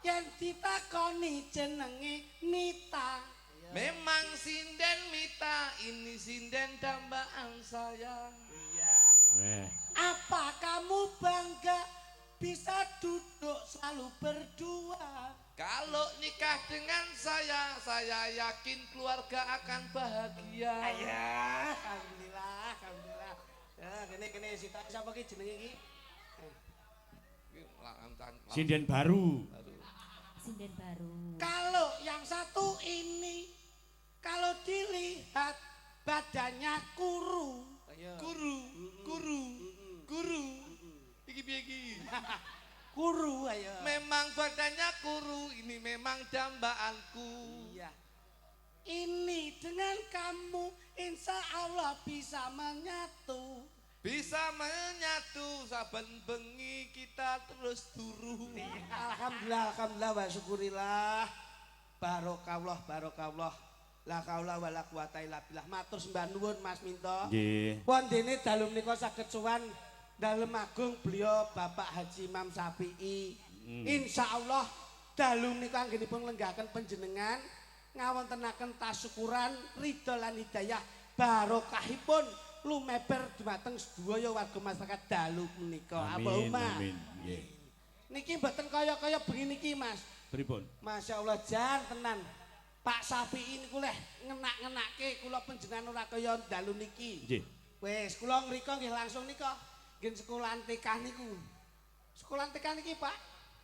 yen ditakoni jenenge Mita. Memang sinden Mita, ini sinden dambaan saya. Iya. Apa kamu bangga bisa duduk selalu berdua? Kalau nikah dengan saya yakin keluarga akan bahagia. Ayah, alhamdulillah, alhamdulillah. Ya, kene Sita siapa ki jenenge ki? Sinden baru. Sinden baru. Kalau yang satu ini, kalau dilihat badannya kuru. Guru. Iki piye iki? Kuru ayo. Memang badannya kuru, ini memang dambaanku. Iya. Ini dengan kamu insya Allah bisa menyatu. Bisa menyatu saben bengi kita terus turu. Alhamdulillah, alhamdulillah wa syukurillah. Barokallah. La kaula wala quwata illa billah. Matur sembah nuwun Mas Minto. Nggih. Pun dene dalem nika saged sowan dalem agung beliau Bapak Haji Imam Syafi'i. Insyaallah dalem nika anggenipun lenggahaken panjenengan ngawontenaken tasyukuran ridho lan hidayah barokahipun lumeber dumateng sedaya warga masyarakat dalu menika. Allahumma. Amin. Nggih. Niki mboten kaya-kaya bengi niki Mas. Pripun? Masyaallah jan tenan. Pak Syafi'i niku leh ngenak-ngenake kula panjenengan ora kaya dalu niki. Nggih. Wis kula ngrika nggih langsung nika nggih sekolahan TK niku. Sekolahan TK niki Pak.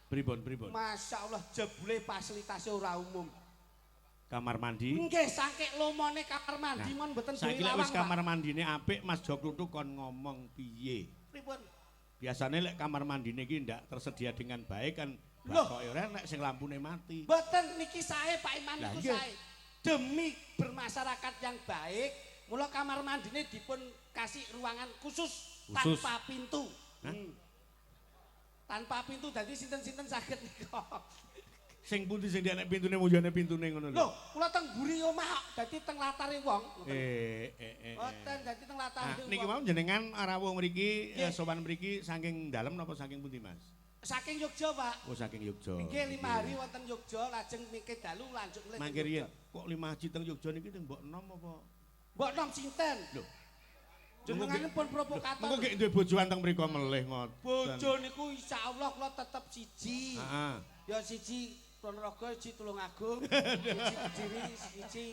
Pripun? Masyaallah jebule fasilitasnya ora umum. Kamar mandi. Nggih saking lomone kamar mandi mon mboten duwe Saiki lek lawang. wis kamar mandine apik Mas Joklutuk kon ngomong piye? Pripun? Biasanya lek kamar mandine iki ndak tersedia dengan baik kan Loh. kok ora nek sing lampune mati. Mboten niki sae Pak Iman Lah, niku iya. sae. Demi bermasyarakat yang baik, mula kamar mandine dipun kasih ruangan khusus. Tanpa pintu. Tanpa pintu dadi sinten-sinten saged nika. Sing pundi sing nek pintune mujane pintune ngono lho. Lho, kula teng mburi omah dadi teng latare wong. Mboten dadi teng latare wong. Niki mau jenengan rawuh mriki sowan mriki saking dalem napa saking pundi Mas? Saking Yogya, Pak. Oh saking Yogya. Nggih 5 hari wonten Yogya lajeng mikir dalu lanjut mulih. Mangke riyen kok 5 haji teng Yogya niki teng mbok enom apa? Mbok nom sinten? Lho. Jenenganipun provokator. Mengko gek duwe bojo anteng mriku melih ngoten. Bojo niku insyaallah kula tetep siji. Heeh. Ya siji Ponorogo, siji Tulungagung, siji Kediri, siji.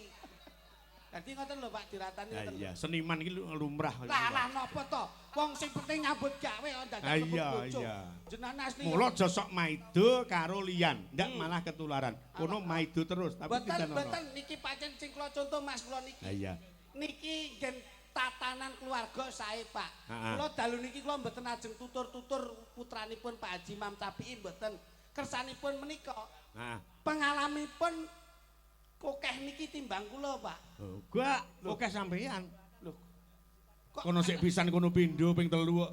Dadi ngoten lho Pak diratani ngoten. Iya, seniman iki lumrah. Lah napa to? Wong sing penting nyambut gawe kok dadak bojo. Jenengan asli. Mula aja sok maido karo liyan, ndak malah ketularan. Kono maido terus tapi tidak ono. Mboten niki pancen sing kula contoh Mas kula niki. Iya. Niki gen tatanan keluarga sae Pak. Ha-ha. Kula dalu niki kula mboten ajeng tutur-tutur putranipun Pak Haji Imam Syafi'i mboten. Kersanipun menika. Nah. Pengalamipun kokeh niki timbang kula Pak. Oh, gak oke sampean. Lho. Kok Kono sik pisan kono pindho ping 3 kok.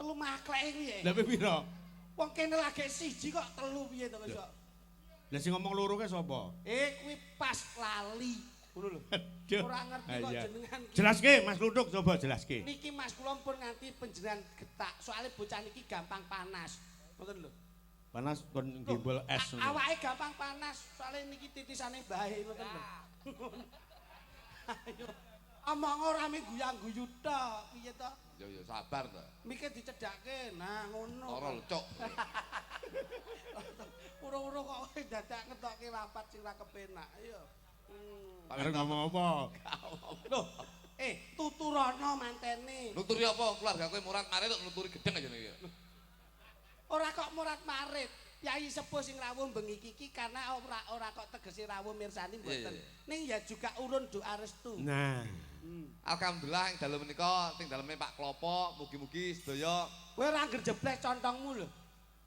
telu makleke piye? Lah pira? Wong kene lagi siji kok telu piye to kok. Lah sing ngomong loro ke sapa? Kuwi pas lali. Ngono lho. Aduh. Ora ngerti kok Iya. jenengan. Jelaske Mas Lutuk coba jelaske. Niki Mas kula pun nganti panjenengan getak. Soale bocah niki gampang panas. Ngoten lho. Panas kon gimbal es. Awake gampang panas. Soale niki titisane bae ngoten lho. Ayo. Omong ora mi guyang-guyu tok. Piye to? Ya sabar to. Mikir dicedhakke. Nah ngono. Ora lucuk. Ura-ura kok dadak ngetokke rapat sing ra kepenak. Ayo. Arep ngomong apa? Loh, tuturana mantene. Nuturi apa keluarga kowe murat marit kok nuturi gedeng aja nih. Ora kok murat marit. Yai sepuh sing rawuh bengi iki karena ora kok tegese rawuh mirsani mboten. Ning ya juga urun doa restu. Nah, Alhamdulillah ing dalem menika ting daleme Pak Klopo mugi-mugi sedaya Kowe ora angger jeblek contongmu lho.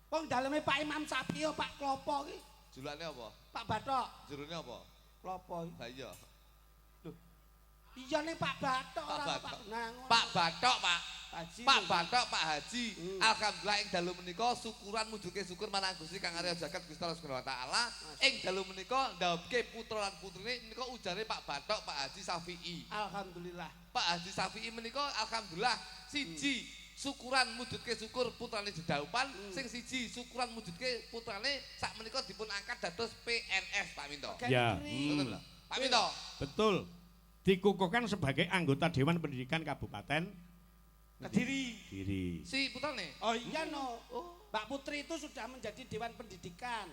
Wong daleme Pak Imam Syafi'i Pak Klopo iki. julane apa? Pak Bathok. Jerone apa? Klopo. Lah iya. Iya nih Pak Bathok ora Pak Pak. Bathok. Nah, ngono. Pak Bathok, Pak. Haji. Pak Bathok, Pak Haji. Alhamdulillah ing dalu menika syukuran mujuke syukur marang Gusti Kang Arya Jagat Gusti Allah Subhanahu wa taala. Ing dalu menika ndawuhke putra lan putrine menika ujare Pak Bathok, Pak Haji Syafi'i. Alhamdulillah. Pak Haji Syafi'i menika alhamdulillah siji syukuran mujudke syukur putrane Jedaupan, sing siji syukuran mujudke putrane sakmenika dipun angkat dados PNS Pak Minto. Ya. Betul lho. Pak Minto. Betul. Dikukuhkan sebagai anggota Dewan Pendidikan Kabupaten Kediri. Si putrane. Oh iya no. Mbak Putri itu sudah menjadi Dewan Pendidikan.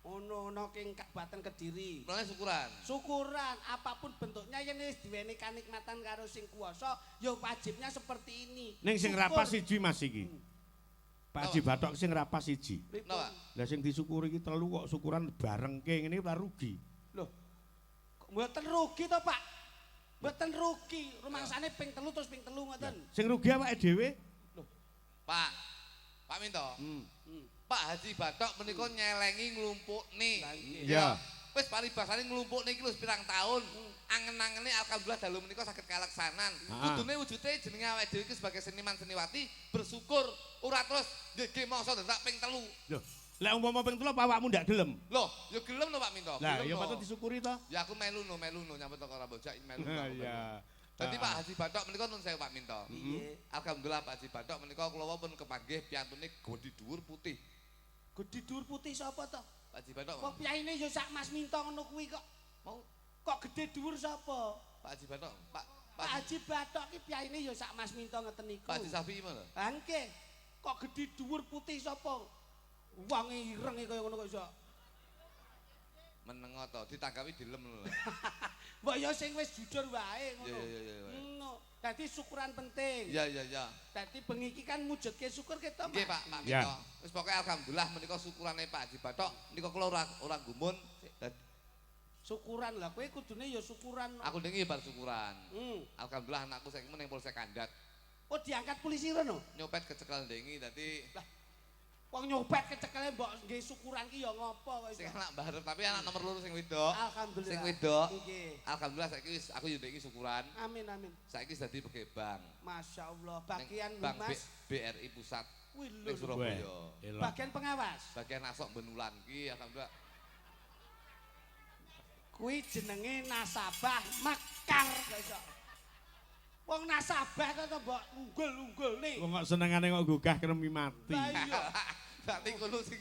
Ono king Kabupaten Kediri. Putrane syukuran. Syukuran apapun bentuknya yen wis diweni kanikmatan karo sing kuwasa, ya wajibnya seperti ini. Ning sing Syukur. rapas siji Mas iki. Pak Haji Bathok sing rapas siji. Napa? Lah sing disyukuri iki telu kok syukuran barengke ngene ora rugi. Loh. Kok mboten rugi to, Pak? Mboten rugi. Rumangsane ping 3 terus ping 3 ngoten. Sing rugi awake dhewe. Pak Minto. Pak Haji Bathok menika nyelengi nglumpukne. Ya. Wis paribasane nglumpukne iki wis pirang taun. Angen-angene alhamdulillah dalu menika saged kaleksanan. Kudune wujude jenenge awake dhewe iki sebagai seniman seniwati bersyukur ora terus nggih mongso dadak ping 3. Loh, lek umpama ping 3 apa awakmu ndak gelem? Loh, ya gelem lho Pak Minto. Lah, gelem ya lho. patut disyukuri to. Ya aku melu no nyambut karo Rambojak melu. Ya. Dadi Pak Haji Bathok menika nun sewu Pak Minto. Piye? Alhamdulillah Pak Haji Bathok menika kula pun kepanggih piyantune Godi Dhuwur Putih. Gedi dhuwur putih sapa to? Pak Haji Bathok. Kok piyaine ya sak Mas Minto ngono kuwi kok. Mau Kok gede dhuwur sapa? Pak Haji Bathok, Pak Pak Haji Bathok ki piyaine ya sak Mas Minto ngeten niku. Pak Haji Safi mana? Ha nggih. Kok gede dhuwur putih sapa? Wonge ireng kaya ngono kok iso. Menengo to, ditanggapi dilem lho. Mbok ya sing wis jujur wae ngono. Iya. Ngono. Dadi syukuran penting. Iya. Dadi bengi iki kan mujudke syukur kita, Nggih Pak. Pak Ya. Minto. Wis pokoke alhamdulillah menika syukurane Pak Haji Bathok menika kula ora gumun. Syukuran lah kowe kudune ya syukuran. Aku dengi bar syukuran. Alhamdulillah Anakku saiki ning Polsek Kandat. Oh diangkat polisi rono. Nyopet kecekel dengi dadi Wong nyopet kecekele mbok nggih syukuran ki ya ngopo kok sing iso. anak barep tapi anak nomor 2 sing wedok. Alhamdulillah. Sing wedok. Nggih. Alhamdulillah saiki wis aku yo ndek syukuran. Amin. Saiki wis dadi pegawai bank. Masya Allah. Bagian Bank Humas. BRI Pusat Wih ning lho. Surabaya. Elok. Bagian pengawas. Bagian asok benulan ki alhamdulillah. Kuwi jenenge nasabah mekar kok iso. Wong nasabah kok mbok unggul-unggul nih. Wong kok senengane kok gugah kremi mati. Lah iya. Berarti kulo sing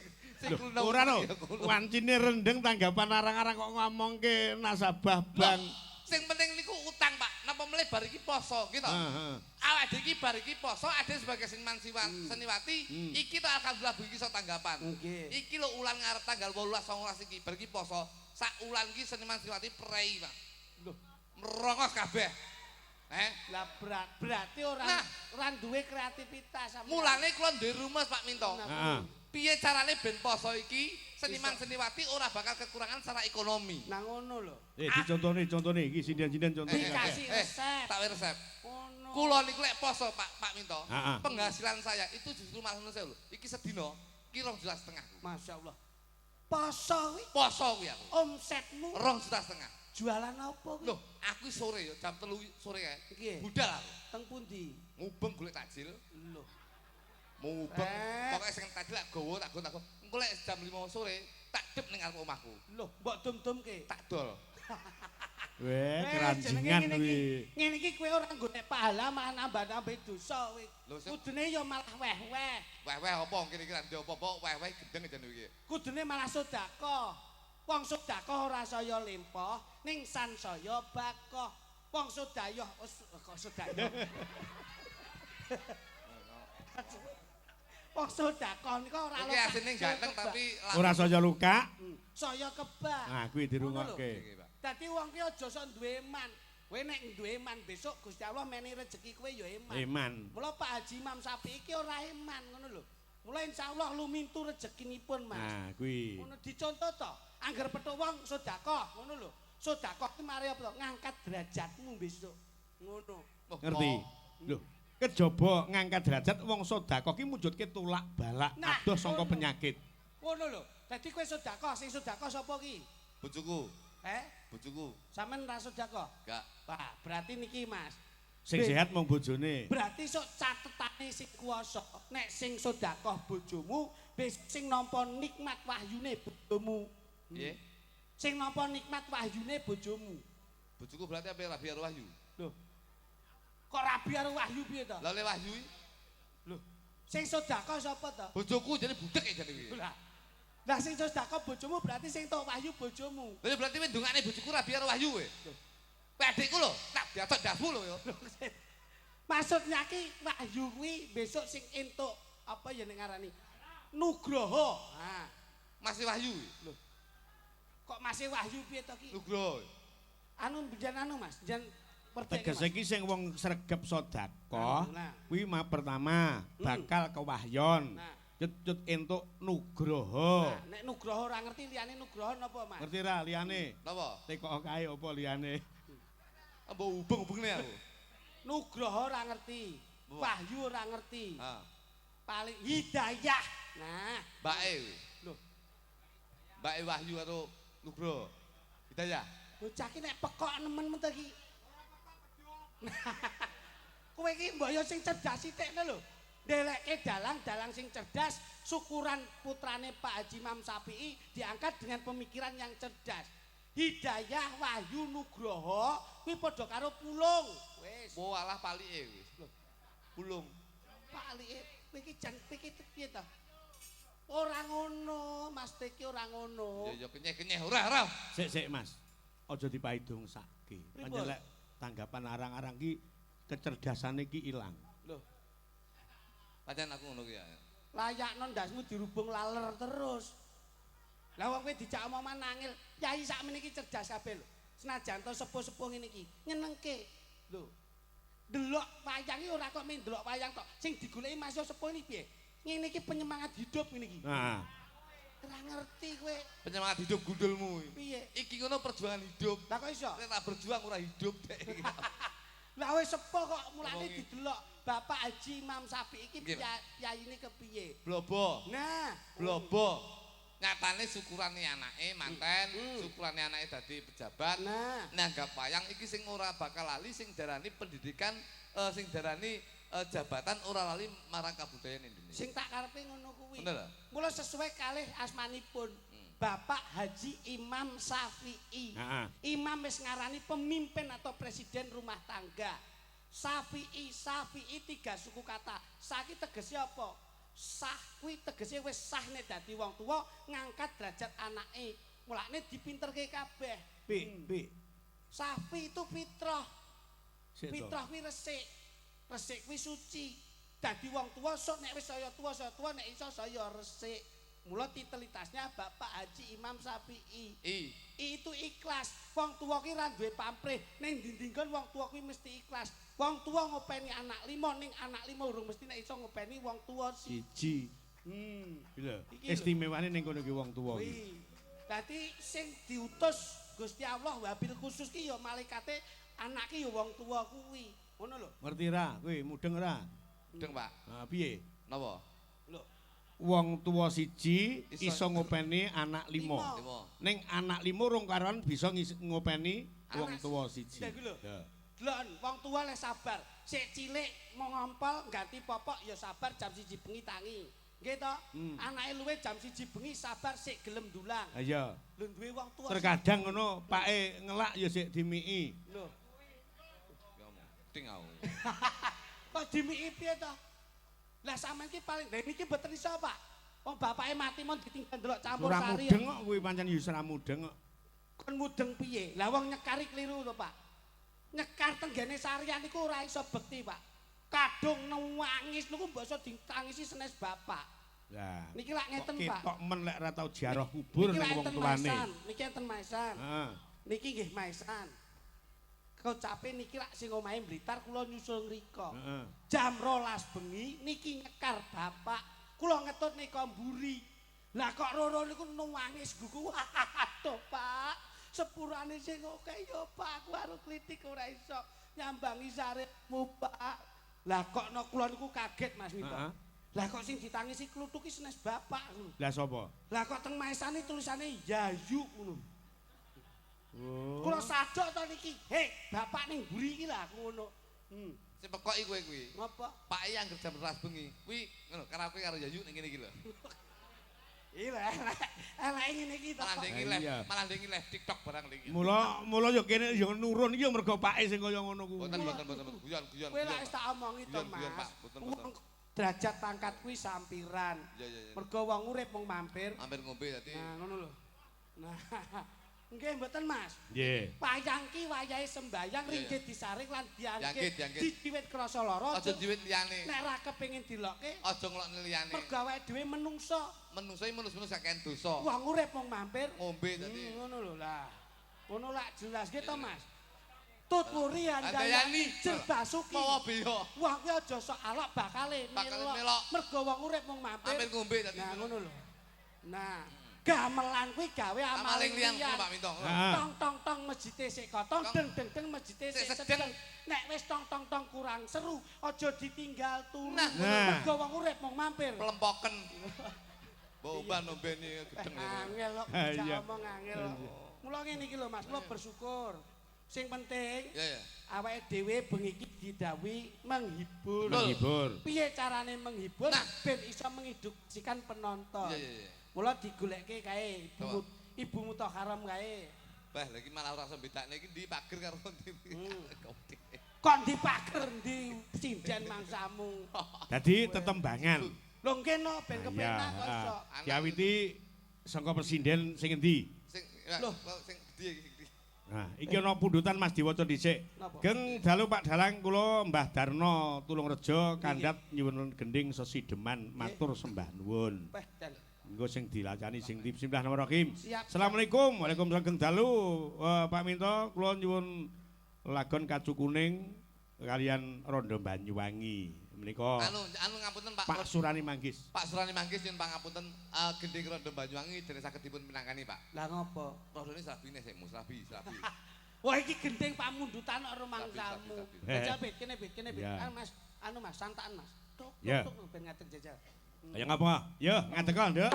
Loh, ora lho, wancine rendeng tanggapan arang-arang kok ngomongke nasabah bank. Sing penting niku utang, Pak. Napa melih bar iki poso gitu. Heeh. Awak dhewe iki bar iki poso ade sebagai seniman seniwati, iki to alhamdulillah iki iso tanggapan. Nggih. Iki lho ulan ngarep tanggal 18 19 iki bar iki poso. Sak ulan iki seniman seniwati prei, Pak. Loh, Merongos kabeh. lah berarti ora Nah. duwe kreativitas sampeyan. Mulane kula duwe rumus Pak Minto. Heeh. Piye carane ben poso iki seniman seniwati ora bakal kekurangan secara ekonomi. Nah ngono lho. Dicontoni iki sinden-sinden contohnya. Dikasih resep. Tak resep. Ngono. Kula niku lek poso Pak Minto, Heeh. penghasilan saya itu justru malah ngono lho. Iki sedina ki 2,5 juta. Masya Allah. Poso kuwi Poso kuwi aku. omsetmu 2,5 juta. jualan apa kuwi? Loh, aku sore ya jam 3 sore kae. Nggih. Budal aku. Teng pundi? Ngubeng golek takjil. Lho. Ngubeng. Eh. Pokoke sing takjil tak gowo, tak gowo. Engko lek jam 5 sore tak dep ning arep omahku. Lho, mbok dum-dumke. Tak dol. Weh, jenenge keranjingan ngene kuwi. iki. Ngene iki kowe ora golek pahala malah nambah-nambah dosa kowe. Lho, sing- Kudune ya malah weh-weh. Weh-weh apa kene iki ra ndek apa-apa, weh-weh gendeng jan iki. Kudune malah sedekah. Wong sedekah ora saya lempoh, ning sansaya bakoh. Wong sedayah kok sedayah. Wong sedekah niku ora Oke, asine ganteng tapi Ora saya luka. saya kebak. Nah, kuwi dirungokke. Oke, Pak. Dadi wong ki aja sok duwe iman. Kowe nek duwe iman besok Gusti Allah meni rezeki kowe ya iman. Iman. Mula Pak Haji Imam Sapi iki ora iman ngono lho. Mula insyaallah lumintu rezekinipun Mas. Nah, kuwi. Ngono dicontoh to. Angger petuk wong sedekah ngono lho. Sedekah ki mari apa to? Ngangkat derajatmu besok. Ngono. Oh, Ngerti? Loh, kejaba ngangkat derajat wong sedekah ki mujudke tulak balak Nah, adoh saka ngono. penyakit. Ngono lho. Dadi kowe sedekah, sing sedekah sapa ki? Bojoku, bojoku. Sampeyan ra sedekah? Enggak. Wah, berarti niki Mas. Sing sehat mung bojone. Berarti sok catetane sing kuwasa. Nek sing sedekah bojomu, sing nampa nikmat wahyune bojomu. Piye? Sing nampa nikmat wahyune bojomu. Bojoku berarti apa Rabi Wahyu? Loh. Kok rabi karo wahyu piye to? Lah le Wahyu iki? Loh. Sing sedekah sapa to? Bojoku jane budek ya jane kuwi. Lah sing sedekah bojomu berarti sing tok wahyu bojomu. Lha berarti kowe ndongakne bojoku rabi karo wahyu kowe. Kowe adikku lho, tak diatok dafu lho ya. Maksudnya ki wahyu kuwi besok sing entuk apa ya nek ngarani? Nugroho. Nah, Masih wahyu. lho. Kok masih wahyu piye to ki? Nugroho. Anu jan anu Mas, jan Tegese iki sing wong sregep sedekah Nah. kuwi pertama bakal kewahyon. Nah. Cut entuk nugroho. Nah, nek nugroho ora ngerti liyane nugroho napa Mas? Ngerti ra liyane? Napa? Teko kae apa liyane? Apa hubung-hubungne aku? Nugroho ora ngerti. Apa? Wahyu ora ngerti. Ha. Paling hidayah. Nah, Mbake kuwi. lho, Mbake wahyu karo Nugroho. Hidayah. bocah ki nek pekok nemen men to ki. Kowe iki mbok yo sing cerdas sithik lho. Ndelekke dalang-dalang sing cerdas, syukuran putrane Pak Haji Imam Syafi'i diangkat dengan pemikiran yang cerdas. Hidayah, wahyu, nugroho kuwi padha karo pulung. Wis. Oh alah palike wis. Pulung. Palike kowe iki jan pikir piye to? Ora ngono, Mas Teki ora ngono. Ya kenyeh-kenyeh ora. Sik Mas. Aja dipaidungsake. Pripun? Panjenengan tanggapan arang-arang ki kecerdasane ki ilang. Lho, Pancen aku ngono ki ya. layakno ndasmu dirubung laler terus. Lah wong kowe dijak omongan nangil, yai sakmene iki cerdas kabeh lho. Senajan to sepuh-sepuh ngene iki, nyenengke. Lho. Delok wayang iki ora kok men delok wayang tok. Sing digoleki Mas Yo sepuh iki piye? Ngene iki penyemangat hidup ngene iki. Nah, Ora ngerti kowe. Penyemangat hidup gundulmu. Piye? Iki ngono perjuangan hidup. Lah kok iso? Nek tak berjuang ora hidup dek. Lah wis sepuh kok mulane Ngomongi. didelok Bapak Haji Imam Syafi'i iki Nggih, Mas. yaine kepiye? Blobo. Nah, Blobo. Nyatane syukurane anake manten, syukurane anake dadi pejabat. Nah, Nanggap wayang iki sing ora bakal lali sing darani pendidikan sing darani jabatan ora lali marang kabudayan Indonesia. sing tak karepe ngono kuwi. Bener. Mula sesuai kalih asmanipun. Bapak Haji Imam Syafi'i. Heeh. Imam wis ngarani pemimpin atau presiden rumah tangga. Syafi'i tiga suku kata. Saiki tegese apa? Sah kuwi tegese wis sah nek dadi wong tuwa ngangkat derajat anake. Mulane dipinterke kabeh. Pi. Safi itu fitrah. Sik to. Fitrah kuwi resik. Resik kuwi suci. Dadi wong tuwa sok nek wis saya tuwa nek iso saya resik. Mula titelitasnya Bapak Haji Imam Syafi'i. Itu ikhlas. Wong tuwa ki ra duwe pamrih. Ning dindingkon wong tuwa kuwi mesti ikhlas. Wong tuwa ngopeni anak 5 ning anak 5 urung mesti nek iso ngopeni wong tuwa Siji. Lho, Iki lho. istimewane ning kono ki wong tuwa ki. Kuwi. Dadi sing diutus Gusti Allah wabil khusus ki ya malaikate anak ki ya wong tuwa kuwi. Ngono lho. Ngerti ra? Kowe mudeng ra? Mudeng, Pak. Nah, piye? Napa? Lho. Wong tuwa siji Iso- iso ngopeni anak 5. Lima. Ning anak 5 rong karuan bisa ngopeni wong Anak- tuwa siji. Lha iku lho. Ya. Delon wong tuwa le sabar. Sik cilik mau ngompol ganti popok ya sabar jam 1 bengi tangi. Nggih to? Anake luwe jam 1 bengi sabar sik gelem dulang. Ha iya. Lho duwe wong tuwa. Terkadang ngono pake ngelak ya sik dimiki. Lho. Ya mudeng aku. Kok dimiki piye to? Lah sampean ki paling lha niki mboten iso, Pak. Wong bapake mati mon ditinggal ndelok campur Ora sari. mudeng kok kuwi pancen ya ora mudeng kok. Kon mudeng piye? Lah wong nyekari kliru to, Pak. Nyekar tenggene sarian niku ora iso bekti, Pak. Kadung nangis niku mbok iso ditangisi senes bapak. Lah. Niki lak ngeten, Kok Pak. ketok men lek ora tau ziarah kubur Niki ning lak wong enten tuane. maisan, niki enten maisan. Heeh. Niki nggih maisan. Kecape niki lak sing omahe Blitar kula nyusul ngrika. Heeh. Jam 12 bengi niki nyekar bapak. Kula ngetut nika mburi. Lah kok Roro niku nangis gugu. Aduh, Pak. Sepurane sing oke ya, Pak. Aku arep klitik ora iso nyambangi saritmu, Pak. Lah kok kula niku kaget Mas Mito. Heeh. Lah kok sing ditangisi kluthuk ki senes bapak ngono. Lah sapa? Lah kok teng maesane tulisane Yayu ngono. Oh. Kula sadok to niki. Hei, bapak ning mburi iki lah ngono. Sing pekoki kowe kuwi. Ngapa? Pake anggere jam 12 bengi. Kuwi ngono karaoke karo Yayu ning kene iki lho. Iya, elek ngene iki to. Malah Pak. ndengi Iya. malah ndengi live TikTok barang iki. Mula ya kene ya nurun iki ya mergo pake sing kaya ngono kuwi. Boten guyon. Kowe lak wis tak omongi to, Guyon, Mas. Pak. Boten, Wong derajat pangkat kuwi sampiran. Iya. Mergo wong urip mung mampir. Mampir ngombe dadi. Nah, ngono lho. Nah, nggih mboten Mas. Nggih. Wayang ki wayahe sembayang ringgit disaring lan diangkit. Didiwit krasa lara. Aja diwit liyane. Nek ra kepengin dilokke, Aja ngelokne liyane. mergo awake dhewe menungso. Menungso iki menus-menus gak kena dosa. Wong urip mung mampir. Ngombe dadi. Ngono lho lah. Ngono lak jelas gitu Mas. Tuturi Andayani Jerbasuki. Mawa beya. Wah kuwi aja sok alok bakale melok. Mergo wong urip mung mampir. Mampir ngombe dadi. Nah ngono lho. Nah, gamelan kuwi gawe amaling liyan liyan. Pak Minto. Tong tong tong mejite sik kotong deng deng deng mejite sik sedeng. Nek wis tong tong tong kurang seru, aja ditinggal turu. Mergo wong urip mung mampir. Pelempoken. Boban nombeni gedeng. Angel kok bisa ngomong angel. Mula ngene iki lho Mas, kula bersyukur. Sing penting, awake dhewe bengi iki didhawuhi menghibur. Menghibur. Piye carane menghibur Nah. ben iso mengedukasikan penonton. Iya. Mula digolekke kae ibumu Toharam kae. Bah, lagi malah ora iso bedakne iki ndi pager karo ndi. Kon dipager ndi sinden mangsamu. Dadi tetembangan. Lho ngene ben kepenak kok iso. Diawiti saka presiden sing endi? Sing sing gedhe iki. Nah, iki ana pundutan Mas diwaca dhisik. Geng dalu Pak Dalang kula Mbah Darno Tulungrejo kandhat nyuwun gending sesideman matur sembah nuwun. Peh dan Engko sing dilacani sing Bismillahirrahmanirrahim. Siap. Assalamualaikum. Waalaikumsalam geng dalu. Pak Minto kula nyuwun lagon kacu kuning kalian Rondo Banyuwangi. Menika Anu ngapunten Pak Surani Manggis. Pak Surani Manggis nyuwun pangapunten gending Rondo Banyuwangi dene saged dipun pinangkani Pak. lah ngopo? Rodone slabine sik slabi. Wah iki gending pamundutan karo mangsamu. Sabi. Jajal bet kene bet. Ya. Mas, anu Mas, santaan Mas. Tuk Ya. tuk ben ngadeg jajal. Ayo ngapa? Ya, ngadeg kok, Nduk.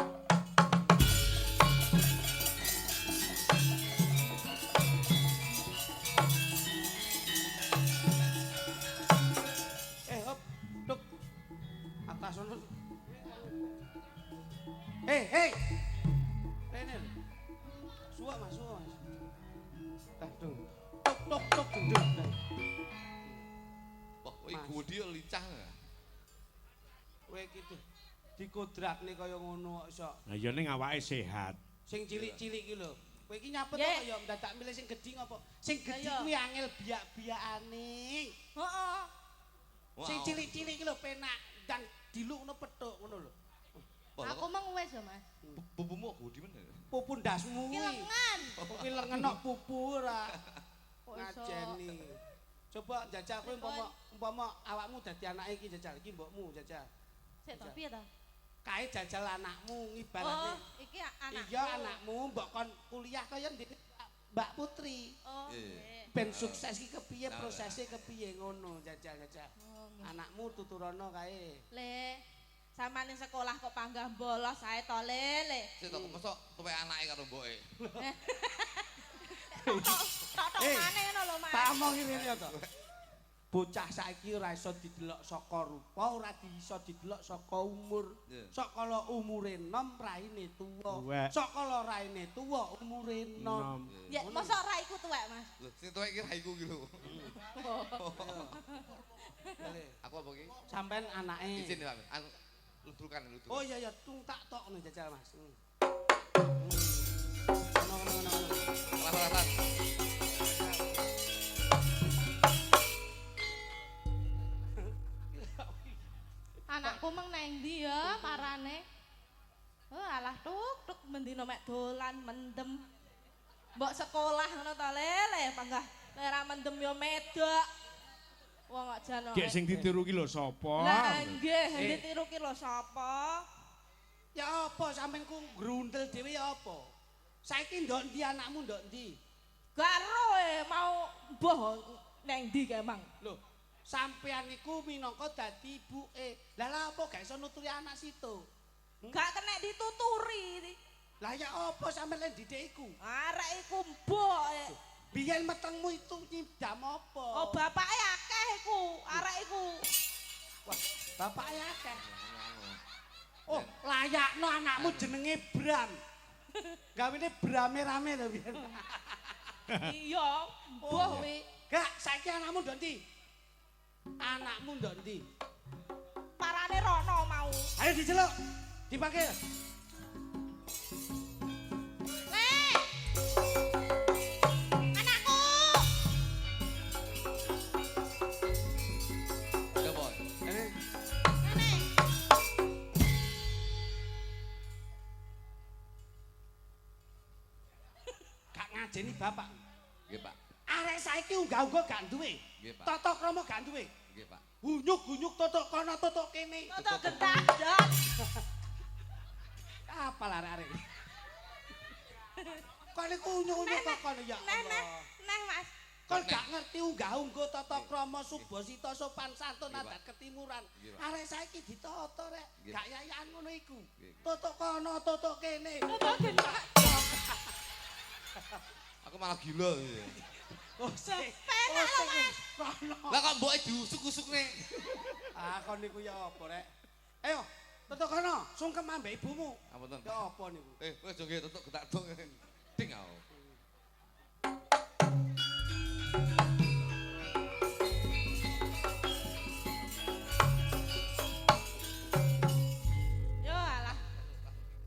Hop, tuk. Atas ono. Hei. Rene. Suwak Mas. Aduh. Tuk gendut. Wah, iki gudi lincah. Kowe iki dikodrakne kaya ngono kok iso. Lah ya ning awake sehat. Sing cilik-cilik iki lho. Kowe iki nyapet Nggih. kok ya mendadak milih sing gedhi ngopo? Sing gedhi kuwi angel biak-biakane. Heeh. Sing cilik-cilik iki lho penak ndang dilukno pethuk ngono lho. Aku mang wis ya, Mas. Pupumu gudi men. Pupu ndasmu Ki kuwi. lengan. Kuwi lengenok pupu ora Kok iso? ngajeni. Coba jajal kowe umpama awakmu dadi anake iki jajal iki mbokmu jajal. Sik to piye to? Kae jajal anakmu Oh, ibaratnya. iki anakku. Iya anakmu mbok kon kuliah kaya ndek Mbak Putri. Oh, Iya. nggih. Ben sukses iki kepiye prosesnya kepiye ngono jajal. Oh, nggih. Anakmu tuturono kae. Le, samane sekolah kok panggah bolos ae to, Le. Sik to mosok tuwek anake karo mboke. Tok-tokane ngono lho, Mas. Tak omong ngene ya to. Bocah saiki ora iso didelok saka rupa, ora iso didelok saka umur. Iya. Sakala umure enom raine tuwa. Tuwek. Sakala raine tuwa umure enom. Ya, mosok raiku tuwek, Mas. Lho, sing tuwek iki raiku iki lho. Aku apa iki? Sampean anake. Izin ya, Pak. Anu ludrukan. Oh iya tung tak tokno jajal Mas. Ngono. Kelas-kelasan. Anakku meng nang ndi ya parane? Oh, alah tuk mendino mek dolan mendem. Mbok sekolah ngono to, Le, panggah ora mendem yo medok. Wong kok jan. Gek sing ditiru ki lho sapa? Lah nggih, ditiru ki lho sapa? Ya apa sampean ku grundel dhewe ya apa? Saiki ndok ndi anakmu ndok ndi? Garo mau mbuh nang ndi kae, Mang? Lho, sampean iku minangka dadi ibuke. Lah apa gak iso nuturi anak situ? Gak kena dituturi. Lah ya apa sampean lek didik iku? Arek iku mbok. Biyen metengmu itu nyidam apa? Oh, bapake akeh iku, arek iku. Wah, bapake akeh. Oh, layakno anakmu jenenge Bram. Gawene Brame rame lho biyen. Iya, mbuh kuwi. Gak, saiki anakmu ndok ndi? Anakmu ndok ndi? Parane rono Ayo diceluk. Dipanggil. Anakku. Ya, Boy. Ini Nenek. gak ngajeni bapak. Nggih, Pak. Arek saiki unggah-unggah gak duwe. Nggih, Pak. Tata krama gak duwe. Nggih, Pak. Gunyuk-gunyuk totok kono totok kene. Toto gentadan. Apa lah arek-arek? Kok niku unyuk-unyuk kok kono ya Nenek, Allah. neh Mas. Kon gak ngerti unggah-ungguh tata krama subasita sopan santun Nggih, adat ketimuran. Nggih, Pak. Arek saiki ditata rek. Nggih. Gak yayan ngono iku. Nggih. Totok kono totok kene. Toto gentadan. Aku malah gila. Ya. Oh, sik. Penak lho, Mas. Kono. Lah kok mboke diusuk-usukne. Ah, kon niku ya apa rek? Ayo, totok kono, sungkem ambek ibumu. Ampun. Ya apa niku? Wis jo nggih tutuk getak dong. Ding aku. Yo alah.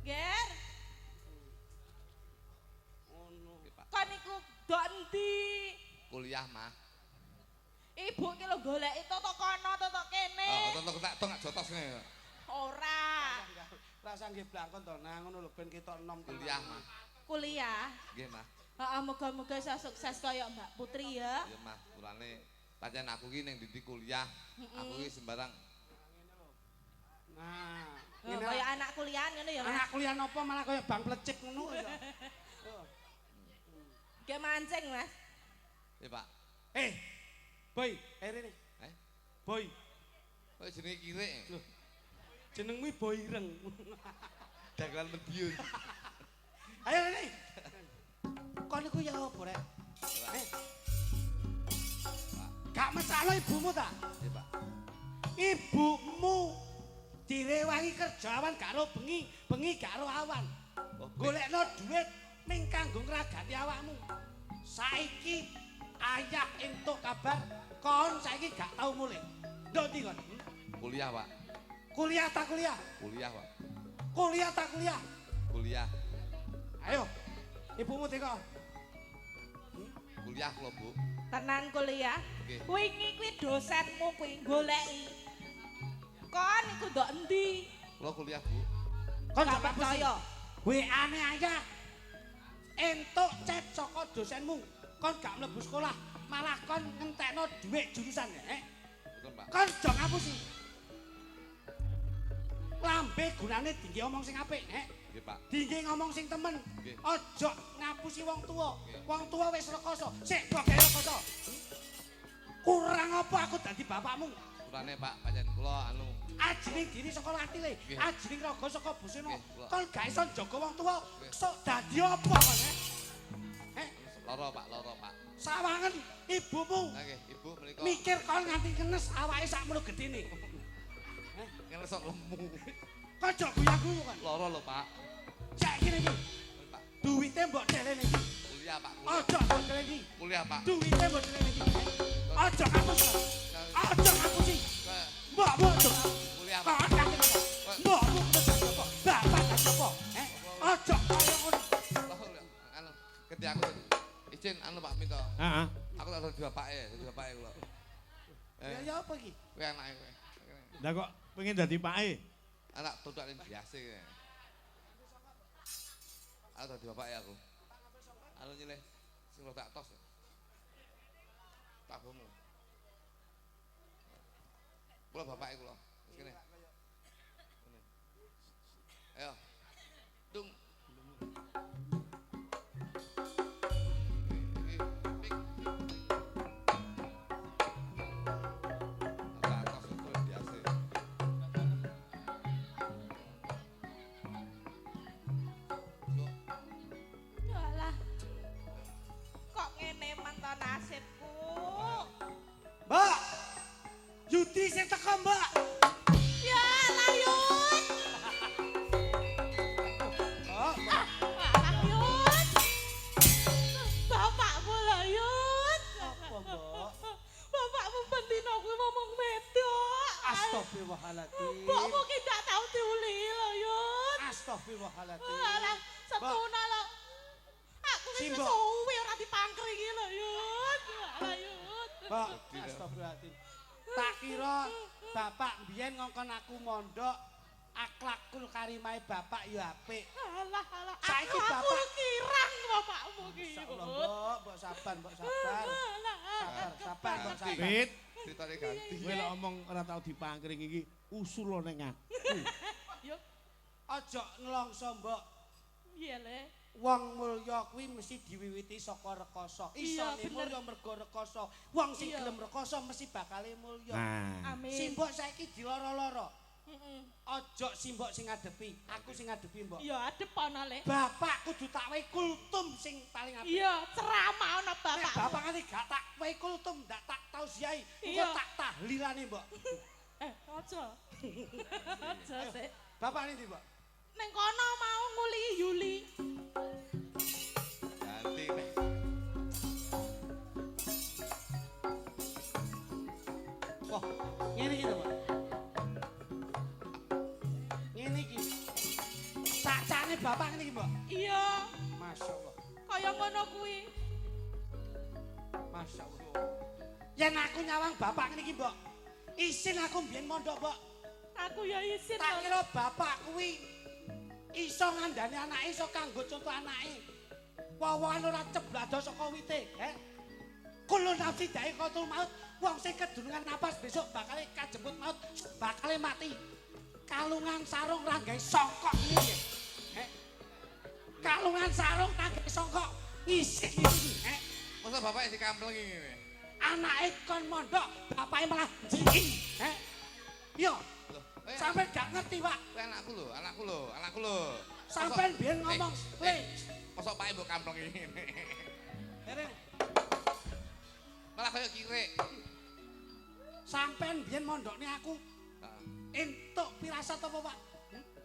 Ger, Ngono. Nggih, Pak. kon niku dok endi? Kuliah, Mah. Ibu ki lho goleki toto kono, toto kene. Oh, tutuk getak dong gak jotosne. Ora. Rasa nggih blangkon to, nah ngono lho ben ketok enom Kuliah, Mah. Kuliah. Nggih, Mah. Heeh, muga-muga iso sukses kaya Mbak Putri ya. Iya, Mah. Mulane pancen aku ki ning didik kuliah. Aku ki sembarang Nah, Oh, ngene kaya lah. anak kuliahan ngono ya, Mas. Anak kuliah napa malah kaya bang plecik ngono ya. Ge mancing, Mas. ya, Pak. Boy, rene. Eh? Boy, Kok jenenge kirik. Loh. jenengmu Boy Ireng. Dagelan Medion. Ayo rene. Kon niku ya apa rek? Gak mesakno ibumu ta? Nggih, Pak. Ibumu direwangi kerjaan karo bengi, bengi karo awan. Oh, Golekno duit ning kanggo ngragati awakmu. Saiki ayah entuk kabar kon saiki gak tau mulih. Ndok ndi kon? kuliah, Pak. Kuliah tak kuliah? Kuliah, Pak. Kuliah tak kuliah? Kuliah. Ayo. Ibumu teko. Kuliah kula, Bu. Tenan kuliah. Nggih. Wingi kuwi dosenmu kuwi goleki. Kon iku ndok endi? Kula kuliah, Bu. Kon Gak gak percaya. WA-ne ayah. Entuk chat saka dosenmu. Kon gak mlebu sekolah, malah kon ngentekno dhuwit jurusan ya. Betul, Pak. Kon aja ngapusi. Lambe gunane dingge omong sing apik, Nggih, Pak. Dingge ngomong sing temen. Nggih. Aja ngapusi wong tuwa. Nggih. Wong tuwa wis rekoso. Sik kok gawe rekoso. Kurang apa aku dadi bapakmu? Mulane, Pak, pancen kula anu Ajining diri saka latile, Nggih. ajining raga saka busana. Nggih, kula. Kon gak iso njaga wong tuwa. Nggih. Sok dadi apa kon, lara, Pak, lara, Pak. Sawangen ibumu Nah, nggih, Ibu menika mikir kon nganti ngenes awake sakmono gedene. ngelesok lemu. Kon aja guyu-guyu kon. Lara lho, Pak. Cek kene iki. Pak, Duwite mbok delene iki. kuliah, Pak. Kuliah, Aja mbok delene iki. kuliah, Pak. Duwite mbok delene iki. Aja ngapus. Aja ngapusi. Mbok Kuliah, Kok Pak. ngerti apa? Mbok apa? Bapak dadi apa? Aja kaya ngono. Anu, ketika aku izin anu Pak minta. Heeh. Aku tak dadi bapake kula. Ya apa iki? Kowe anake kowe. Lah kok pengen dadi pake? Anak tutukan biasa kowe. Aku dadi bapake aku. Anu nyileh sing tak tos. Pak bomu. Kula bapake kula. Wis kene. Kene. Ayo. Dung. Yalah. Kok ngene manto nasibku. Mbak. Yudi sing teko, Mbak. Ya layun. Oh, Layun. Bapakmu layun. apa, Mbak? Bapakmu bendino kuwi ngomong medok. Astagfirullahaladzim. Mbokmu ki gak tau Simbok. suwi ora dipangkring iki lho, Yud. Alah, Yud. Mbok, astagfirullahaladzim. Tak kira bapak mbiyen ngongkon aku mondok, akhlakul karimah bapak ya apik. Alah. Saiki Aku bapak kirang bapakmu ki. Insyaallah, Mbok sabar, Mbok sabar. Sabar, Mbok sabar. Wit, Ceritane ganti. kowe lek omong ora tau dipangkring iki usul ning aku. Yo, Aja nlongso, Mbok. iya le. Wong mulya kuwi mesti diwiwiti saka rekoso. Iya, Isane bener. mulya mergo rekoso. Wong sing Iya. gelem rekoso mesti bakale mulya. Nah, Amin. Simbok saiki diloro-loro. Heeh. Aja simbok sing ngadepi, aku sing ngadepi, Mbok. Iya, adep ana le. Bapak kudu tak wehi kultum sing paling apik. Iya, ceramah ana Nek bapak. bapak nganti gak tak wehi kultum, ndak tak tausiai, engko Iya. tak tahlilane, Mbok. Aja. Aja sik. Bapak ini, Mbok. Ning kono mau nguli Yuli. Ganti nek. Wah, ngene iki, Mbok. Ngene iki. Cacane bapak ngene iki, Mbok. Iya, Masyaallah. kaya ngono kuwi. Masyaallah. Yen aku nyawang bapak ngene iki, Mbok. Isin aku mbiyen mondok, Mbok. Aku ya isin. Tak lho. kira bapak kuwi iso ngandani anake, iso kanggo contoh anake. Wawan ora ceblado saka wite, Kulun nafsi dae qatul maut, wong sing kedunungan napas besok bakal kajebut maut, bakal mati. Kalungan sarung ra gawe songkok iki, Kalungan sarung ra gawe songkok isi iki, Masa bapak dikamplengi ngene. Anake kon mondok, bapake malah jiki, Yo, Loh, sampe gak ngerti, Pak. kowe anakku lho. Sampeyan biyen ngomong, "Le, Mosok pake mbok kamplengi ngene. Dereng, Malah kaya kirek. sampeyan biyen mondokne aku Heeh. entuk pirasat apa, Pak?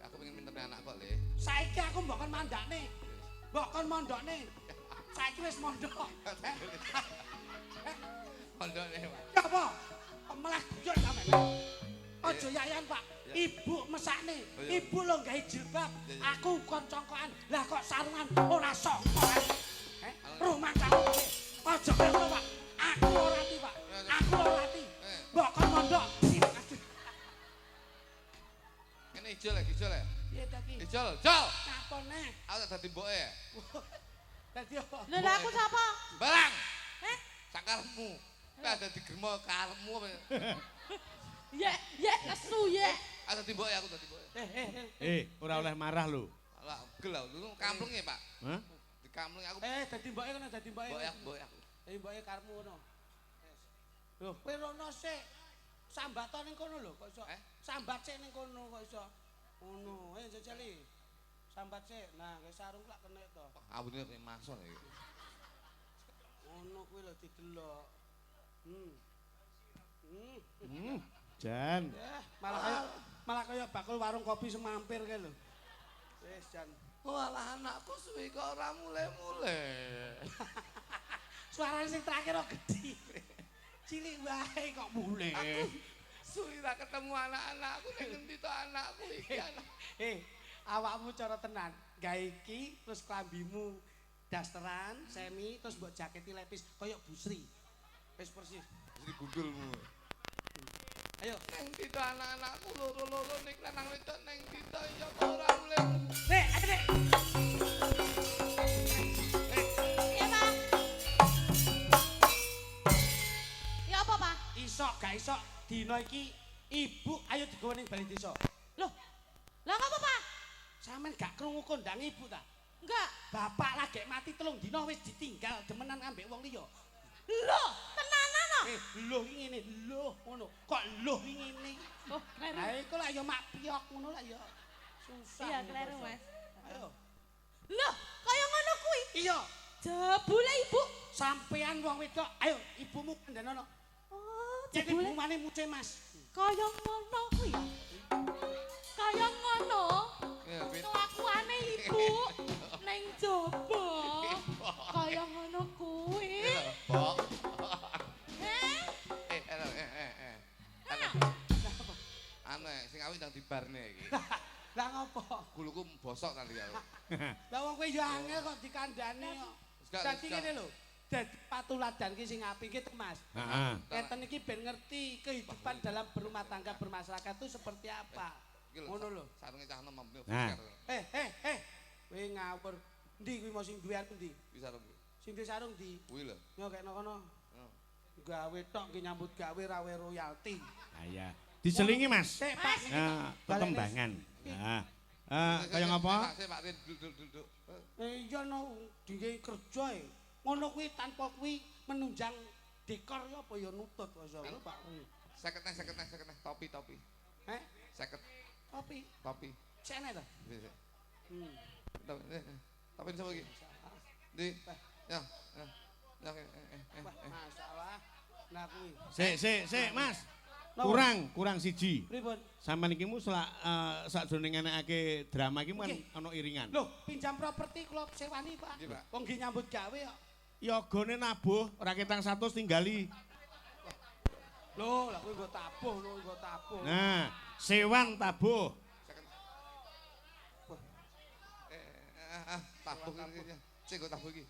Aku pengen minter anak kok, Le. Saiki aku mbok kon mandakne. Mbok kon mondokne. Saiki wis mondok. Pondokne, Pak. Ya apa? Kok malah guyon sampeyan. Aja yayan, Pak. Ibu mesakne. Ibu lho gawe jilbab. Aku kon congkokan. Lah kok sarungan ora songkok. Rumah kamu. Aja ngono, Pak. Aku ora ati, Pak. Aku ora ati. Mbok kon mondok. Kene ijol ya, ijol ya. Piye ta ki? Ijol, Jol. Napa neh? Aku tak dadi mboke ya. Dadi apa? Lha lah aku sapa? Barang. Sakarmu. Kowe ada di germo karepmu apa? Ye, nesu ye. Aku dadi mboke aku dadi mboke. ora oleh marah lho. Alah, gel aku lu kampleng ya, Pak. Hah? Di kampleng aku. Dadi mboke kono, dadi mboke. Mboke aku. Dadi mboke karepmu ngono. Loh, kowe rono sik. Sambat ning kono lho, kok iso. Sambat sik ning kono kok iso. Ngono, jajali. Sambat sik. Nah, kowe sarung lak kena to. Abune kaya mason iki. Ngono kuwi lho didelok. Jan. Malah kaya bakul warung kopi semampir kae lho. Wis Jan. Walah anakku suwi kok ora mule-mule. Suarane sing terakhir kok gedhi. Cilik wae kok mulai. Suwi ra ketemu anak-anakku ning ngendi to anakku iki anak. Awakmu cara tenan. Gawe iki terus klambimu dasteran, semi, terus mbok jaketi lepis kaya busri. Wis persis. Jadi gundulmu. Ayo. Neng ndi to anak-anakku loro-loro ning lanang wedok neng ndi to ya kok ora mule. Nek, ayo Nek. Iya, Pak. Ya apa, Pak? Iso gak iso dina iki ibu ayo digawa ning bali desa. Loh. Lah ngapa, Pak? Sampeyan gak krungu kondang ibu ta? Enggak. Bapak lagi mati 3 dina wis ditinggal demenan ambek wong liya. Loh, tenanan no? Loh iki ngene, loh ngono. Kok loh iki ngene? Oh, kleru. Ha iku lah ya mak piyok ngono lah ya. Susah. Iya, ngono, kleru, Bos. Mas. Ayo. Loh, kaya ngono kuwi. Iya, Jebule ibu. sampean wong wedok, ayo ibumu kandhanono. Oh, Jadi jebule bumane muce Mas. kaya ngono kuwi. Kaya ngono. Ya, Wit. Kelakuane ibu ning jaba. Kaya ngono kuwi. Bok. Eh? Anu sing awit ndang dibarne iki. Lah ngopo? Guluku bosok tadi ya. Lah wong kowe yo angel kok dikandani kok. Wis Dadi ngene lho. Dadi patuladan ki sing apik ki Mas. Heeh. Enten iki ben ngerti kehidupan dalam berumah tangga bermasyarakat itu seperti apa. Ngono lho. Sarunge cah enom. Nah. Kowe ngawur. Ndi kuwi mau sing duwe aku ndi? Wis sarung. Sing duwe sarung ndi? Kuwi lho. Yo kekno kono. Gawe tok nggih nyambut gawe rawe royalti. Ah ya. Diselingi Mas. Sik Pak. Nah, tetembangan. Nah. Kaya ngapa? Sik Pak duduk. Iya no dingge kerja e. Ngono kuwi tanpa kuwi menunjang dekor ya apa ya nutut kok Pak. 50 neh topi. Heh? 50 Topi. Sene to? Topi sapa iki? Di. Ya. Masalah. Nah kuwi. Sik Mas. Napa? Kurang siji. Pripun? Sampeyan iki mu sakjroning ngenekake drama iki kan ana iringan. Loh, pinjam properti kula sewani, Pak. Nggih, Pak. Wong nggih nyambut gawe kok. Ya gone nabuh, ora ketang 100 tinggali. Loh, lah kuwi nggo tabuh. Nah, sewan tabuh. Tabuh iki. Sing go tabuh iki.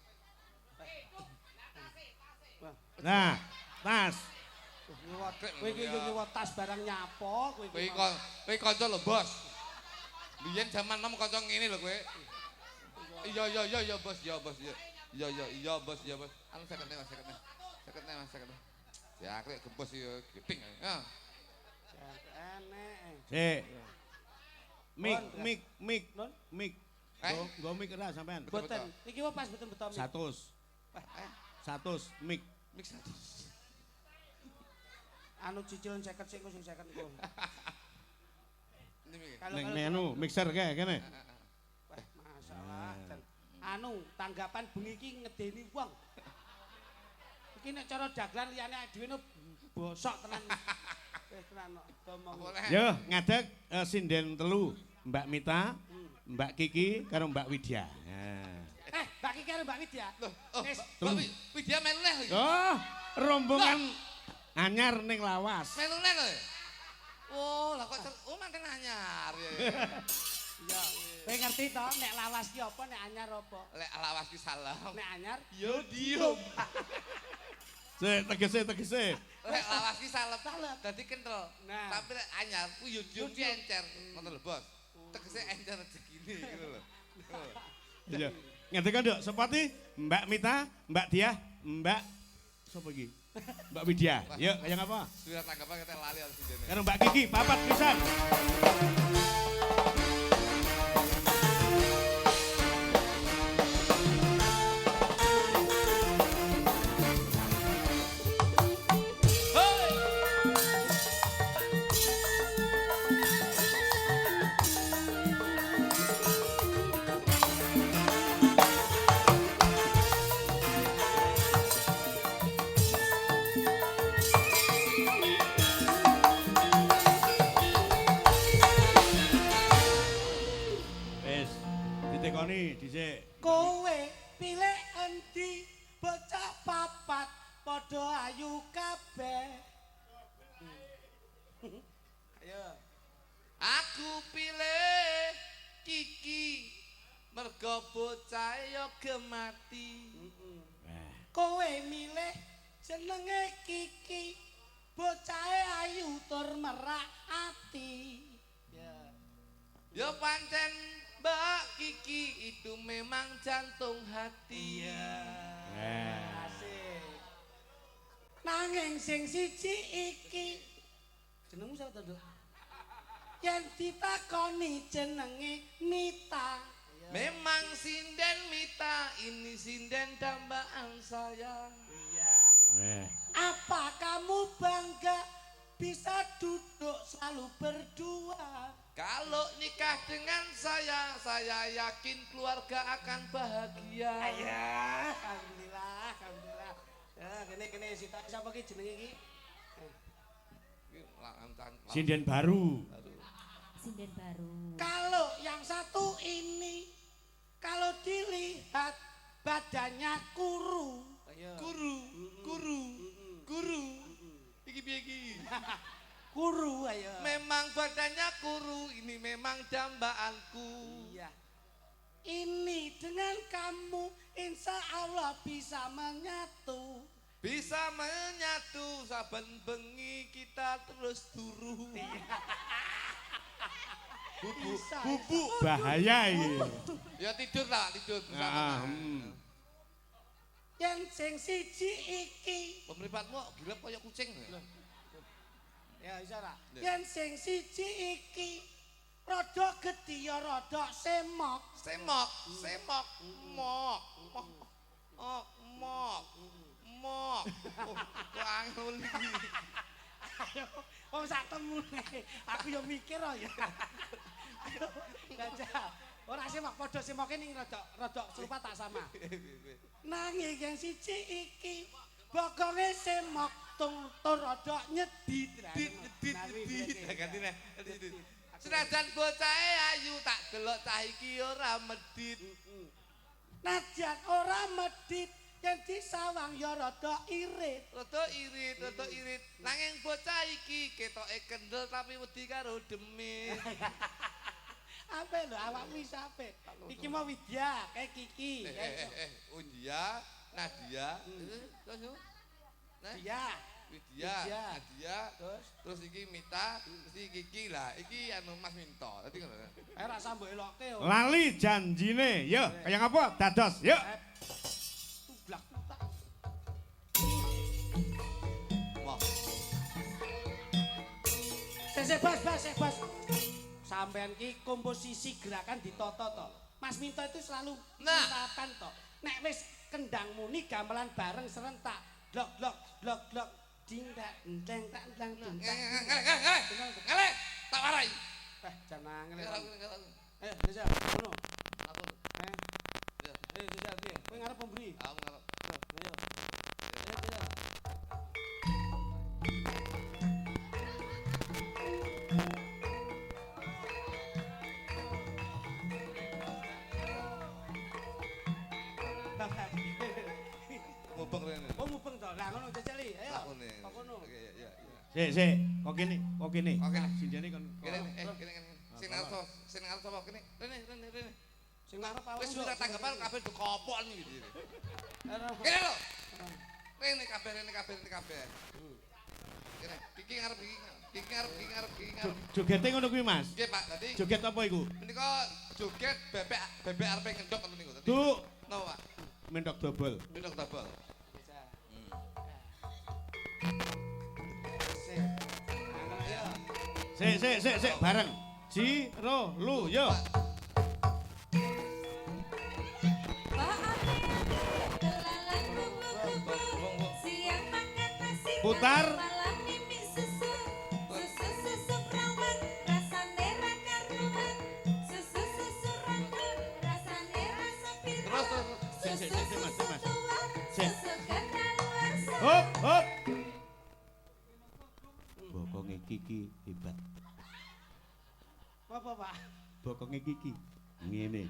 Nah, tas. Kowe iki yo nyewot tas barang nyapo kowe iki. Kowe kanca lho, Bos. Biyen jaman nom kanca ngene lho kowe. Iya, Bos, ya, Bos, ya. Iya, Bos, ya, Bos. Anu 50 Mas. Ya, aku gembos ya geping. Ya. Enek. Sik. Mik. Go mik ra sampean. Boten. Niki pas boten beto mik. 100 mik. Mix 100. Anu cicilan 50 sing sing 50 niku. Ning anu mixer kae kene. Masalah. Anu tanggapan bengi iki ngedeni wong. Iki nek cara dagelan liyane dhewe bosok tenan. Wis tenan ngomong. Yo, ngadeg sinden telu. Mbak Mita, Mbak Kiki karo Mbak Widya. Nah. Mbak Kiki karo Mbak Widya. Wis Mbak Widya melu neh iki. Oh, rombongan anyar ning lawas. Melu neh lho. Oh, lah kok manten anyar. Iya. Kowe ngerti to nek lawas ki apa nek anyar apa? Lek lawas ki salam. Nek anyar Yo diem. Tegese. Lek lawas ki salep. Dadi kental. Nah. Tapi lek anyar ku yo diem ki encer. Ngoten lho, Bos. Tegese encer rezekine gitu lho. Iya. Ngerti Dok, sepati Mbak Mita, Mbak Diah, Mbak sapa iki? Mbak Widya. Yuk, kaya ngapa? Sudah tanggapan kita lali harus dene. Karo Mbak Kiki, papat pisan. Ditekoni dhisik. kowe pilih endi bocah papat padha ayu kabeh. Ayo. Aku pilih Kiki mergo bocah yo gemati. Kowe milih jenenge Kiki bocahe ayu tur merak ati. Ya. Yo pancen Mbak Kiki itu memang jantung hati. Asik. Nanging sing siji iki jenengmu sapa to, Dok? Yen ditakoni jenenge Mita. Memang sinden Mita, ini sinden dambaan saya. Iya. Apa kamu bangga bisa duduk selalu berdua? Kalau nikah dengan saya yakin keluarga akan bahagia. Ayah, alhamdulillah. Ya, kene sita sapa ki jenenge iki? Sinden baru. Sinden baru. Kalau yang satu ini kalau dilihat badannya kuru. Guru. Iki piye iki? Kuru ayo. Memang badannya kuru, ini memang dambaanku. Iya. ini dengan kamu insya Allah bisa menyatu. Bisa menyatu saben bengi kita terus turu. Bubuk bahaya iki. Ya tidur lah, tidur bersama. Yen sing siji iki. Pemripatmu gila kaya kucing. Ya iso ra. Yen sing siji iki rada gedhi ya rada semok. Semok, semok, mok. Oh, mok. Mok. Kok angel iki. Ayo, wong sak temune. Aku yo mikir ya. Ayo, gajah. Ora semok padha semoke ning rada serupa tak sama. Nanging yang siji iki bokonge semok tur rada nyedit. Gantine. Senajan bocahe ayu tak delok cah iki ora medit. Najan ora medit yen disawang ya rada irit. Rada irit. Nanging bocah iki ketoke kendel tapi wedi karo demit. Ape lho awakmu wis ape. Iki mau Widya, kayak Kiki. Widya, Nadia. Widya. Nadia. Terus iki Mita, terus iki Kiki lah. Iki anu Mas Minto. Dadi ngono. Ora sambok eloke yo. Lali janjine. Yo, kaya ngapa? Dados. Yuk. Tublak. Wah. Bas. Sampean ki komposisi gerakan ditata to. Mas Minto itu selalu menerapkan to. Nek wis kendang muni gamelan bareng serentak. Glok ding tak enteng tak enteng ding tak. Ngale, tak warai. Jangan ngene. Ngale. Ayo, Desa, ngono. Aku. Desa piye? Kowe ngarep pemberi. Aku ngarep. Ayo. Mubeng rene. Oh mubeng to. Lah ngono jajali. Ayo. Takune. Kok ngono? Iya. Sik. Kok kene. Oke. Sinjane kon. Kene. Sing ngarep sapa kene? Rene. Sing ngarep awak. Wis ora tanggapan kabeh do kopok iki. Ora. Kene lho. Rene kabeh. Kene. Kiki ngarep. Jogete ngono kuwi, Mas. Nggih, Pak. Dadi Joget apa iku? menika joget bebek arep ngendok ngoten niku. Duk, Napa, Pak? mentok dobel. Ngendok double. Sik, bareng. Ji, ro, lu, yo. Putar. Hop. Bokonge Kiki hebat. Apa, Pak? Bokonge Kiki. Ngene.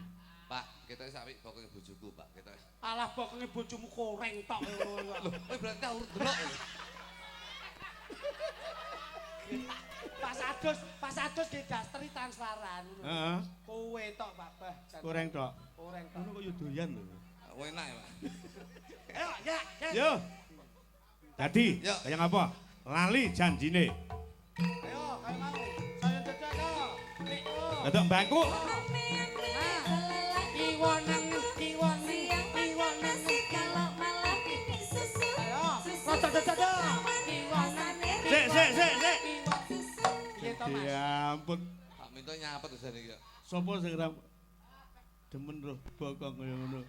Pak, kita sapi pokoke bojoku, Pak. Kita. Alah bokonge bojomu koreng tok ngono. Lho, kowe berarti urut delok. Pas adus di dasteri transparan. Heeh. Kowe tok, Pak. Koreng tok. Koreng tok. Ngono kok yo doyan lho. Enak ya, Pak. Ayo, ya. Yo. Dadi, Yo. kaya ngapa? Lali janjine. Ayo, kayak mau. Saya dadak yo. Dadak bangku. Kiwonen. Ayo, dadak. Kiwonen. Sik. Piye to, Mas? Ya ampun. Pak Minto nyapet usane iki. Sopo sing ra demen roh bokong kaya ngono.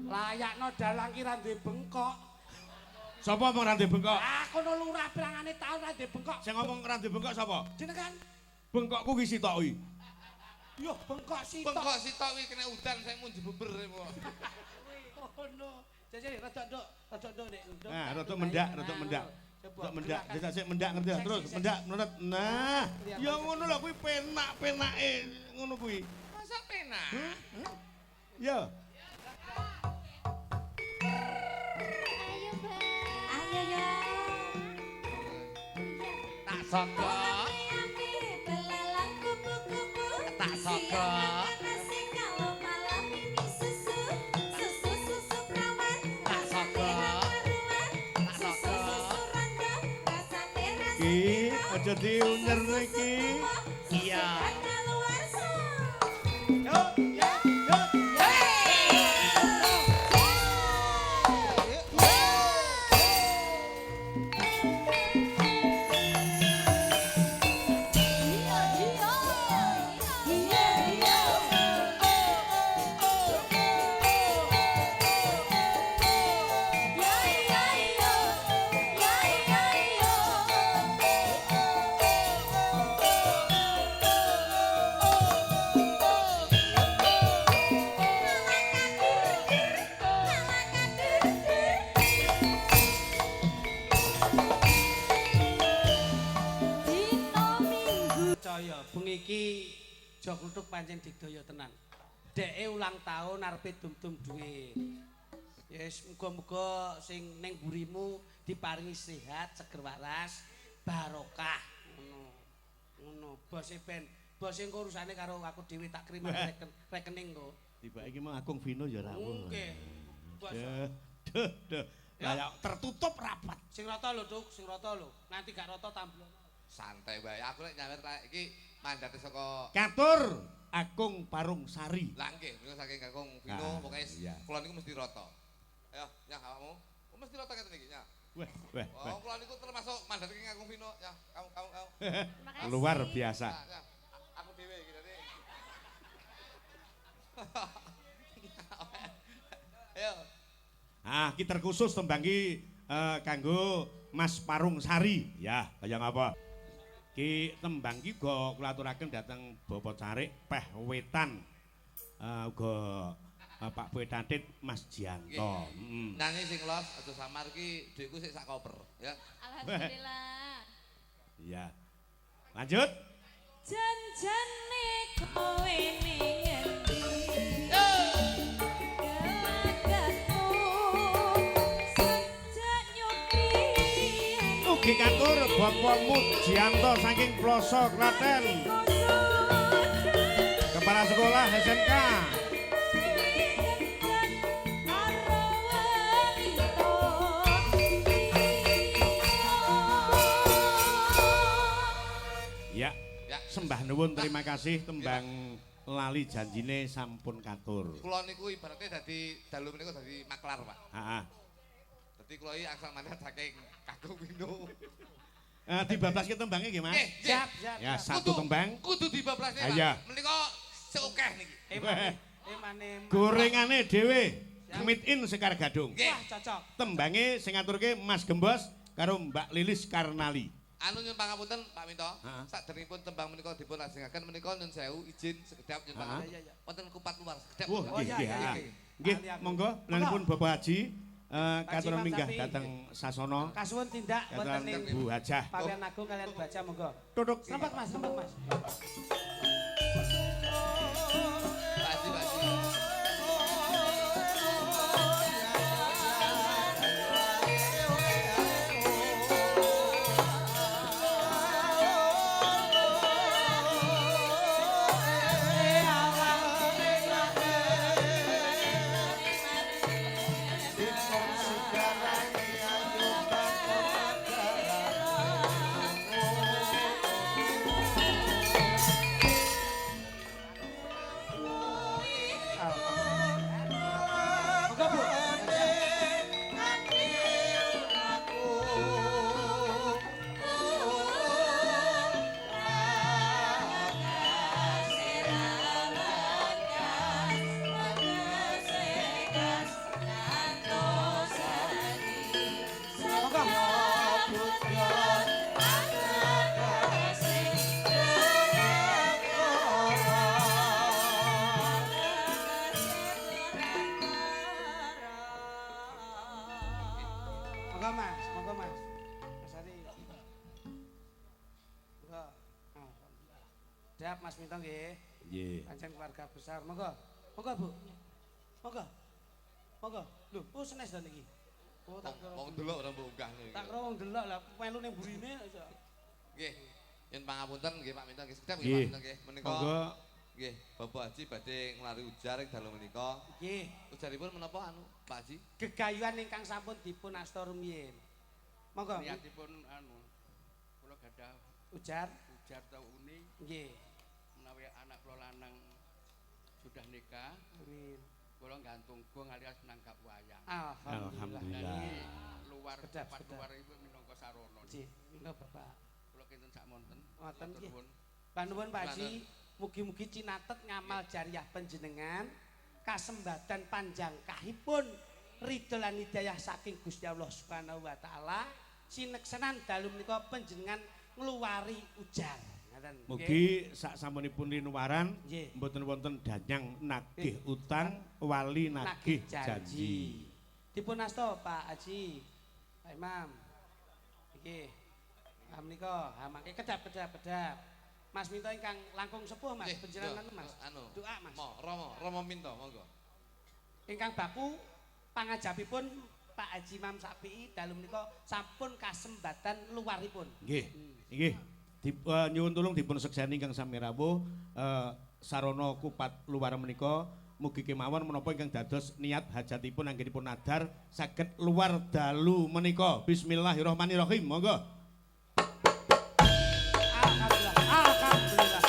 Layakno dalang ki ra duwe bengkok. Sapa mong ra ndek bengkok? Ah, kono lurah pirangane taun ra duwe bengkok. Sing ngomong ra ndek bengkok sapa? Jenengan. Bengkokku ki sitok iki. Yo, bengkok sitok. Bengkok sitok iki kena udan saya mun jebeber kok. Oh no. Jadi rada nduk Nek. Nah, rada mendak. Jajak sik mendak ngerti ya? Terus mendak menurut. Nah, ya ngono lho kuwi penak-penake ngono kuwi. Masa penak? Ya. Tak sangka. Tak sangka. Ki, aja diunyer iki. Iya. Percaya bengi iki Jok Kluthuk pancen digdaya tenan. Deke ulang tahun arepe dum-dum duit. Yes, muga-muga sing ning burimu diparingi sehat, seger waras, barokah. Ngono. Bose engko urusane karo aku dhewe tak kirim rekening kok. Tiba iki mah Agung Vino ya rawuh. Nggih. Bos. Duh. Kayak tertutup rapat. Sing rata lho, Duk, sing rata lho. Nanti gak rata tambah. Santai wae. Aku nek nyawer iki mandate saka Katur Agung Parung Sari. Lah nggih, niku saking Kakung Vino pokoke kula niku mesti rata. Ayo, nyah awakmu. Mesti rata ngeten iki, nyah. Wah. Oh, kula niku termasuk mandate saking Kakung Vino, nyah. Kamu. Luar biasa. Nyah. Aku dhewe iki dadi. Ayo. Kita terkhusus tembangki kanggo Mas Parung Sari. Ya, kaya ngapa? Ki tembang ki uga kula aturaken dhateng Bapak Carik Peh Wetan. Uga Pak Pedatit Mas Jianto. Nyanyi sing los aja samar ki dhuwitku sik sak koper, ya. Alhamdulillah. Iya. Lanjut. Janjane kowe ning endi? Ugi katur Bapak Mujianto saking Ploso Klaten. Kepala Sekolah SMK. Ya, sembah nuwun terima kasih tembang lali janjine sampun katur. Kula niku ibaratnya dadi dalu menika dadi maklar, Pak. Heeh. Dadi kula iki angsal mandat saking Kakung Vino. Dibablaske tembangnya nggih, Mas? Siap. Ya, satu tembang. Kudu dibablasne, Pak. Iya. Menika seokeh niki. Emane. Gorengane dhewe. Meet in Sekar Gadung. Nggih. Wah, cocok. Tembange sing ngaturke Mas Gembos karo Mbak Lilis Karnali. Anu nyun pangapunten Pak Minto. Heeh. Sakderengipun tembang menika dipun lajengaken menika nyun sewu izin sekedap nyun pangapunten. Iya. Wonten kupat luar sekedap. Wah, Oh, nggih, iya, nggih. iya. Nggih, Ahli aku. monggo lanipun Bapak Haji katuran Imam minggah Sapi. dhateng Sasono. Kasuwun tindak wonten Katuran ning Bu Hajah. Pawian Agung kalian baca monggo. Tutuk. Sempet Mas. Pak Haji. Monggo Bu. Monggo Mas. Mas Ari. Monggo. Siap Mas Minto nggih. Nggih. Pancen keluarga besar. Monggo. Monggo Bu. Monggo. Lho, oh senes dan iki. Oh tak kira. Wong delok ora mbok unggah niku. Tak kira wong delok lah melu ning burine aja. Nggih. Nyun pangapunten nggih Pak Minto nggih sekedap nggih Nggih. Pak Minto nggih. Menika Monggo. nggih Bapak Haji badhe nglari ujar ing dalu menika. Nggih. Ujaripun menapa anu Pak Haji? Gegayuhan ingkang sampun dipun asta rumiyin. Monggo. Niatipun anu kula gadah Ujar. ujar tau uni Nggih. menawi anak kula lanang sudah nikah Amin. kula gantung gong alias nangkap wayang. Alhamdulillah. Niki luar Kedap, tempat kedap. luar ibu minangka sarana. Nggih, mila Bapak. Kula kinten sakmonten. Ngoten Matur nggih. nuwun. Panuwun Pak Haji, mugi-mugi cinatet ngamal jariah panjenengan kasembadan panjang kahipun ridho lan hidayah saking Gusti Allah Subhanahu wa taala sineksenan dalu menika panjenengan ngluwari ujar. Ngoten. Mugi sak sampunipun linuwaran Nggih. mboten wonten danyang nagih utang wali nagih janji. Dipun asta Pak Haji, Pak Imam. Nggih. Ha menika, ha mangke kedap. Mas minta ingkang langkung sepuh Mas, Nggih, panjenengan yo, Mas. anu. Doa Mas. Romo minta monggo. Ingkang baku pangajabipun Pak Haji Imam Sapi'i dalu menika sampun kasembatan luaripun. Nggih. Nggih. Nyuwun tulung dipun sekseni ingkang sami rawuh sarana kupat luar menika mugi kemawon menapa ingkang dados niat hajatipun anggenipun nadar saged luar dalu menika. Bismillahirrahmanirrahim. Monggo. Alhamdulillah.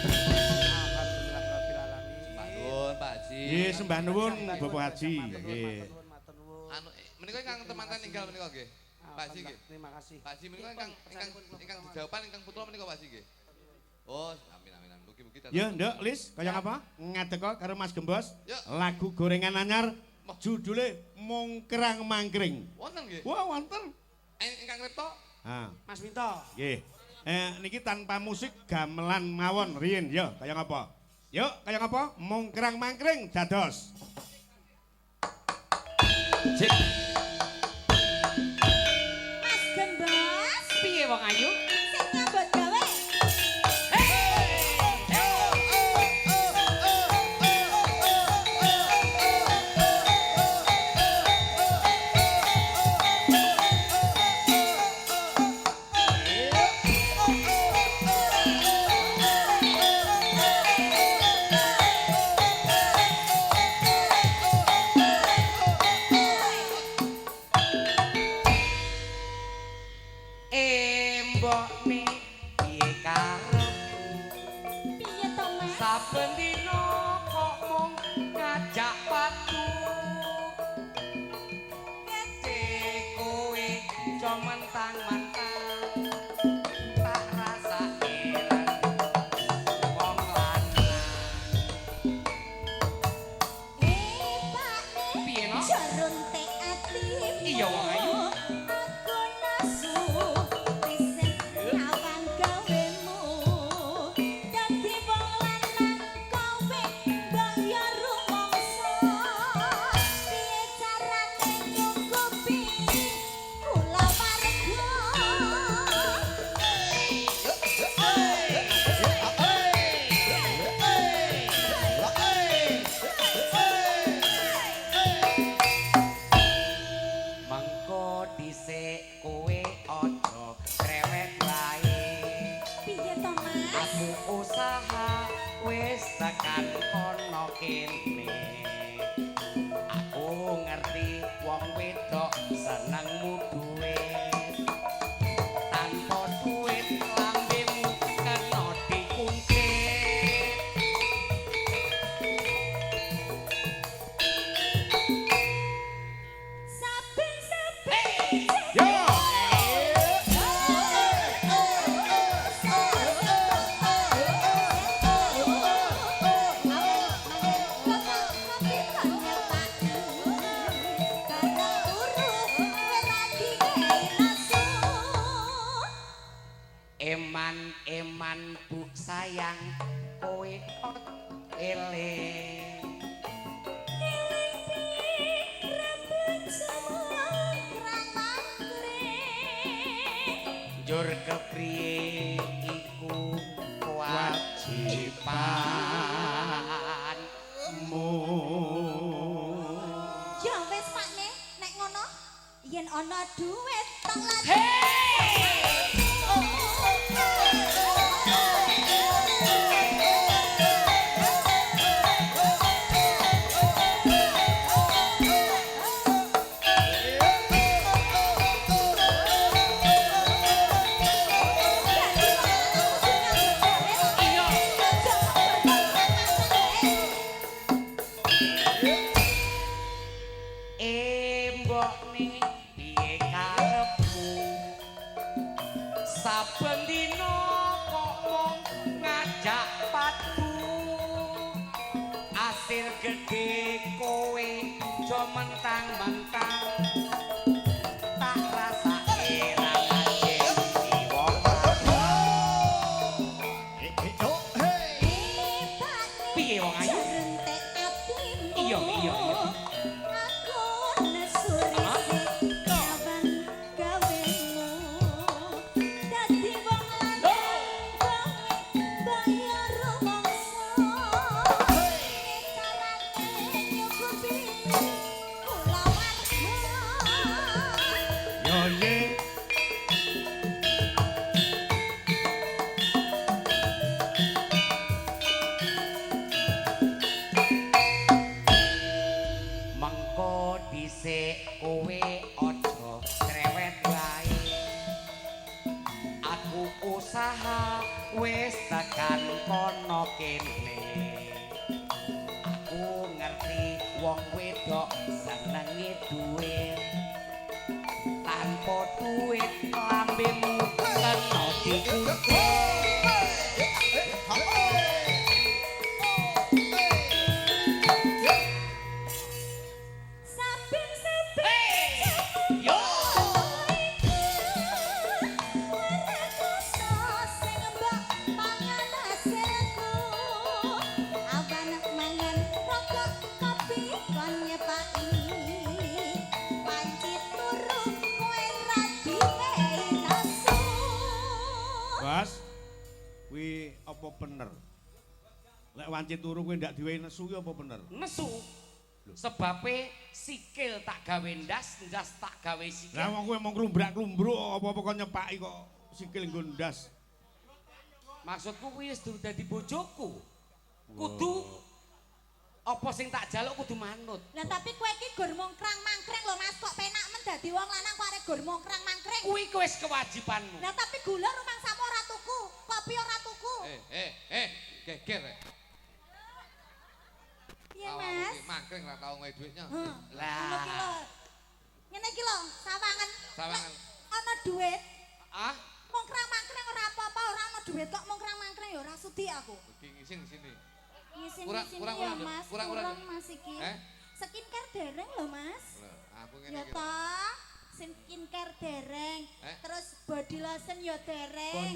Alhamdulillah rabbil alamin. Nuwun Pak Haji. Nggih, sembah nuwun Bapak Haji. Nggih. Matur nuwun. Anu menika ingkang temanten ninggal menika nggih. Pak Haji nggih. Terima kasih. Pak Haji menika ingkang jawaban ingkang putra menika Pak Haji nggih. Oh, amin. Mugi-mugi dados. Ya, Nduk, Lis, kaya ngapa? Ngadeka karo Mas Gembos. Ya. Lagu gorengan anyar judule Mongkrang Mangkring. Wonten nggih. Wah, wonten. Ingkang repto Ah, Mas Minto. nggih. Niki tanpa musik gamelan mawon riyin ya, kaya ngapa? Yuk, kaya ngapa? Mongkrang Mangkring dados. Cik. Mas Gembos, Piye wong ayu? sing nyambut gawe. Mbok ni piye karepmu? Piye to, Mas? Saben dina kok mung ngajak watu. Kece kowe jo mentang-mentang tak rasa ilang wong lanang. Pak Piye no? Jaruntek atimu. Iya, wong ayu. Aku nasu tisih ngawang gawemu. Dadi wong lanang kowe mbok ya rumangsa. Piye carane nyukupi kula warga? Mengko dhisik kowe aja krewet wae. Piye to, Mas? Aku usaha wis tekan kono kene. Aku ngerti wong wedok senengmu duit. Tanpa duit lambemu kena dikungkit. Saben-saben Yo. Eman bu sayang kowe kok eling. Jur kepriye iku kewajibanmu. Ya wis Pakne, nek ngono yen ana duit tak lagi. Mbok ning piye karepmu saben dina kok mung ngajak padu asil gedhe kowe jo mentang-mentang tak rasake ra ngajeng wong piye wong ayu iya iya kowe aja cerewet wae aku usaha wis tekan kono kene aku ngerti wong wedok senenge duit tanpa duit lambemu kena dikukur apa bener? Lek wanci turu kowe ndak diwehi nesu ki apa bener? Nesu. Sebabe sikil tak gawe ndas, ndas tak gawe sikil. Lah wong kowe mung klumbrak-klumbruk apa-apa kok nyepaki kok sikil nggo ndas. Maksudku kuwi wis dadi bojoku. Kudu apa sing tak jaluk kudu manut. Lah tapi kowe iki gur mongkrang-mangkreng lho Mas, kok penak men dadi wong lanang kok arek gur mongkrang-mangkreng. Kuwi wis kewajibanmu. Lah tapi gula rumang sama ora tuku, kopi ora tuku. Geger. Iya Mas. Mangkreng ora tau nggawe duitnya. Lah. Ngene iki lho, sawangan. Sawangan. Ana duit. Ah? Mongkrang-mangkreng ora apa-apa, ora ana duit kok mongkrang-mangkreng ya ora sudi aku. Iki ngisin sini. Kurang ya Mas, kurang Mas iki. Skincare dereng lho Mas. Aku ngene ya iki. toh, skincare dereng. Terus body lotion ya dereng.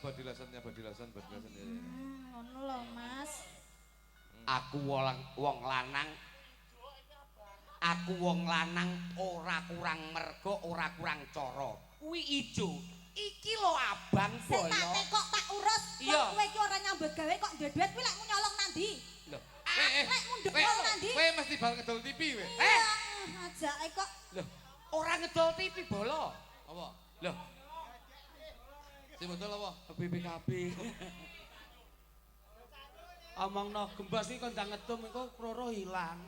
Body lotionnya. Ngono lho Mas. Aku wong lanang. Aku wong lanang ora kurang mergo, ora kurang cara. Kuwi ijo. Iki lho abang Sing boyo. tak tekok tak urus. Kowe iki ora nyambut gawe kok duwe duit kuwi lek nyolong nandi. Lho. Lek mundhut nandi. Kowe mesti bal ngedol TV kowe. Ajake kok. Lho, ora ngedol TV bolo. Apa? Lho, Sing betul apa? BPKB. Omongno gembos iki kon ndang ngedum iku kroro ilang.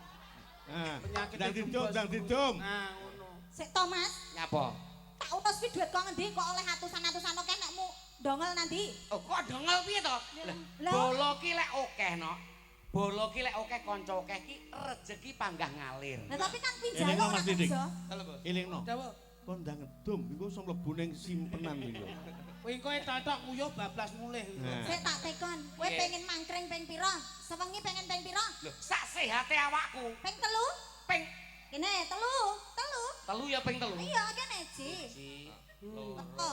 Penyakit ndang didum. Nah, ngono. Sik to Mas. Nyapa? Tak urus kuwi duit kok ngendi kok oleh atusan-atusan oke nekmu dongel nanti. Oh, kok dongel piye to? Lah. Bolo ki lek akeh no. Bolo ki lek akeh kanca akeh ki rejeki panggah ngalir. Lah tapi kan kuwi Elingno, jaluk Mas ora Didik. iso. Halo, Bos. Elingno. Dawuh. Kon ndang ngedum iku iso mlebu ning simpenan iki. Kowe kowe totok nguyuh bablas mulih. Sik tak tekon. Kowe pengen mangkring ping pira? Sewengi pengen ping pira? Lho, sak sehate awakku. Ping telu? Ping Kene telu. telu ya ping telu. Iya, kene ji. Siji, Oh. loro,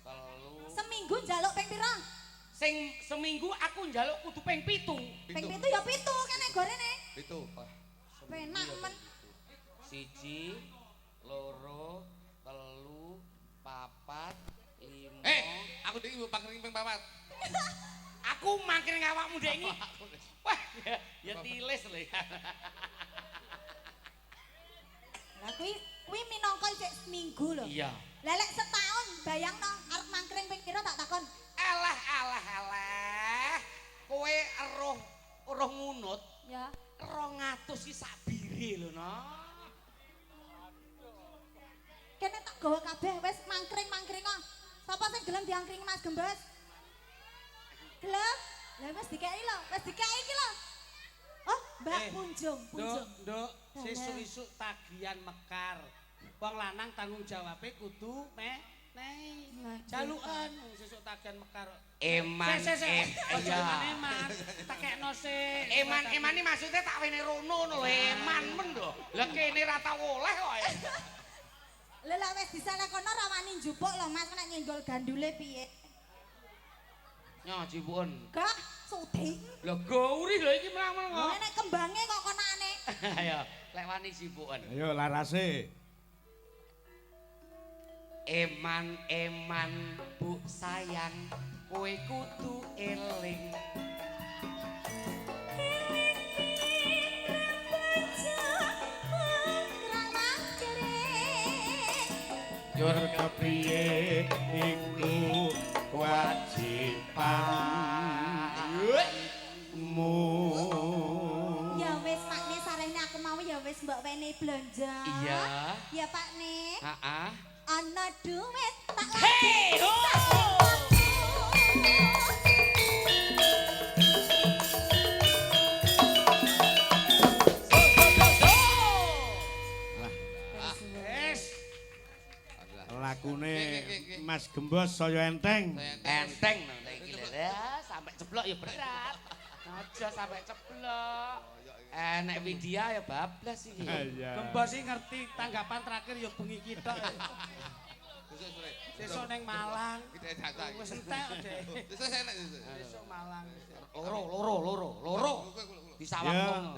telu. Seminggu njaluk ping pira? Sing seminggu aku njaluk kudu ping 7. Ping 7 ya 7 kene gorene. Itu. Penak men. Siji, loro, telu, papat, lima. Aku iki pangkring ping 4. Aku mangkring awakmu dek iki. Wah, ya tilis lho. Lah kuwi minangka isih seminggu lho. Iya. Lah lek setahun bayangno arep mangkring ping pira tak takon. Alah. Kowe eruh ngunut. Ya. 200 ki sabire lho, no. Kene tak gawa kabeh wis mangkring kok. Sapa sing gelem diangkring Mas Gembes? Gelem? Lah wis dikeki lho, wis dikeki iki lho. Oh, Mbak Punjung, Punjung. Nduk, sesuk-esuk tagihan mekar. Wong lanang tanggung jawabe kudu jalukan sesuk tagihan mekar. Eman, Iya. Eman, takekno sik. Eman ini maksudnya tak wene rono lho, eman men lho. Lah kene ra tau oleh kok. Lha lek wis disana kono ra wani njupuk lho Mas nek nyenggol gandule piye? Nyo jipun. Gak sudi. Lho gauri lho iki menang-menang kok. Nek kembange kok konane. Ayo, lek wani jipuken. Ayo larase. Eman bu sayang, kowe kudu eling. Yor kepriye iku kewajibanmu. Ya wis Pakne sarene aku mau ya wis mbok wene blanja. Iya. Ya Pakne. Heeh. Ana duit tak Hey, ho! Lakune Mas Gembos saya enteng. Enteng nang iki lho. Ya, sampai ceblok ya berat. Aja sampai ceblok. Nek Widya ya bablas iki. Iya. Gembos iki ngerti tanggapan terakhir ya bengi kita. Sesuk ning Malang. Wis entek, Dek. Sesuk Malang. Loro. Disawang.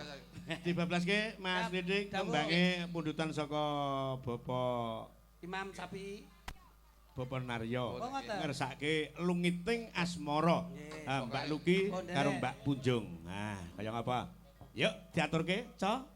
Dibablaske Mas Didik tembange pundutan saka Bapak Imam Sapi. Bapak Naryo Oh, ngoten. ngersake lungiting asmara. Nggih. Mbak Luki Oh, karo nderek. Mbak Punjung. Nah, kaya ngapa? Yuk diaturke, Co.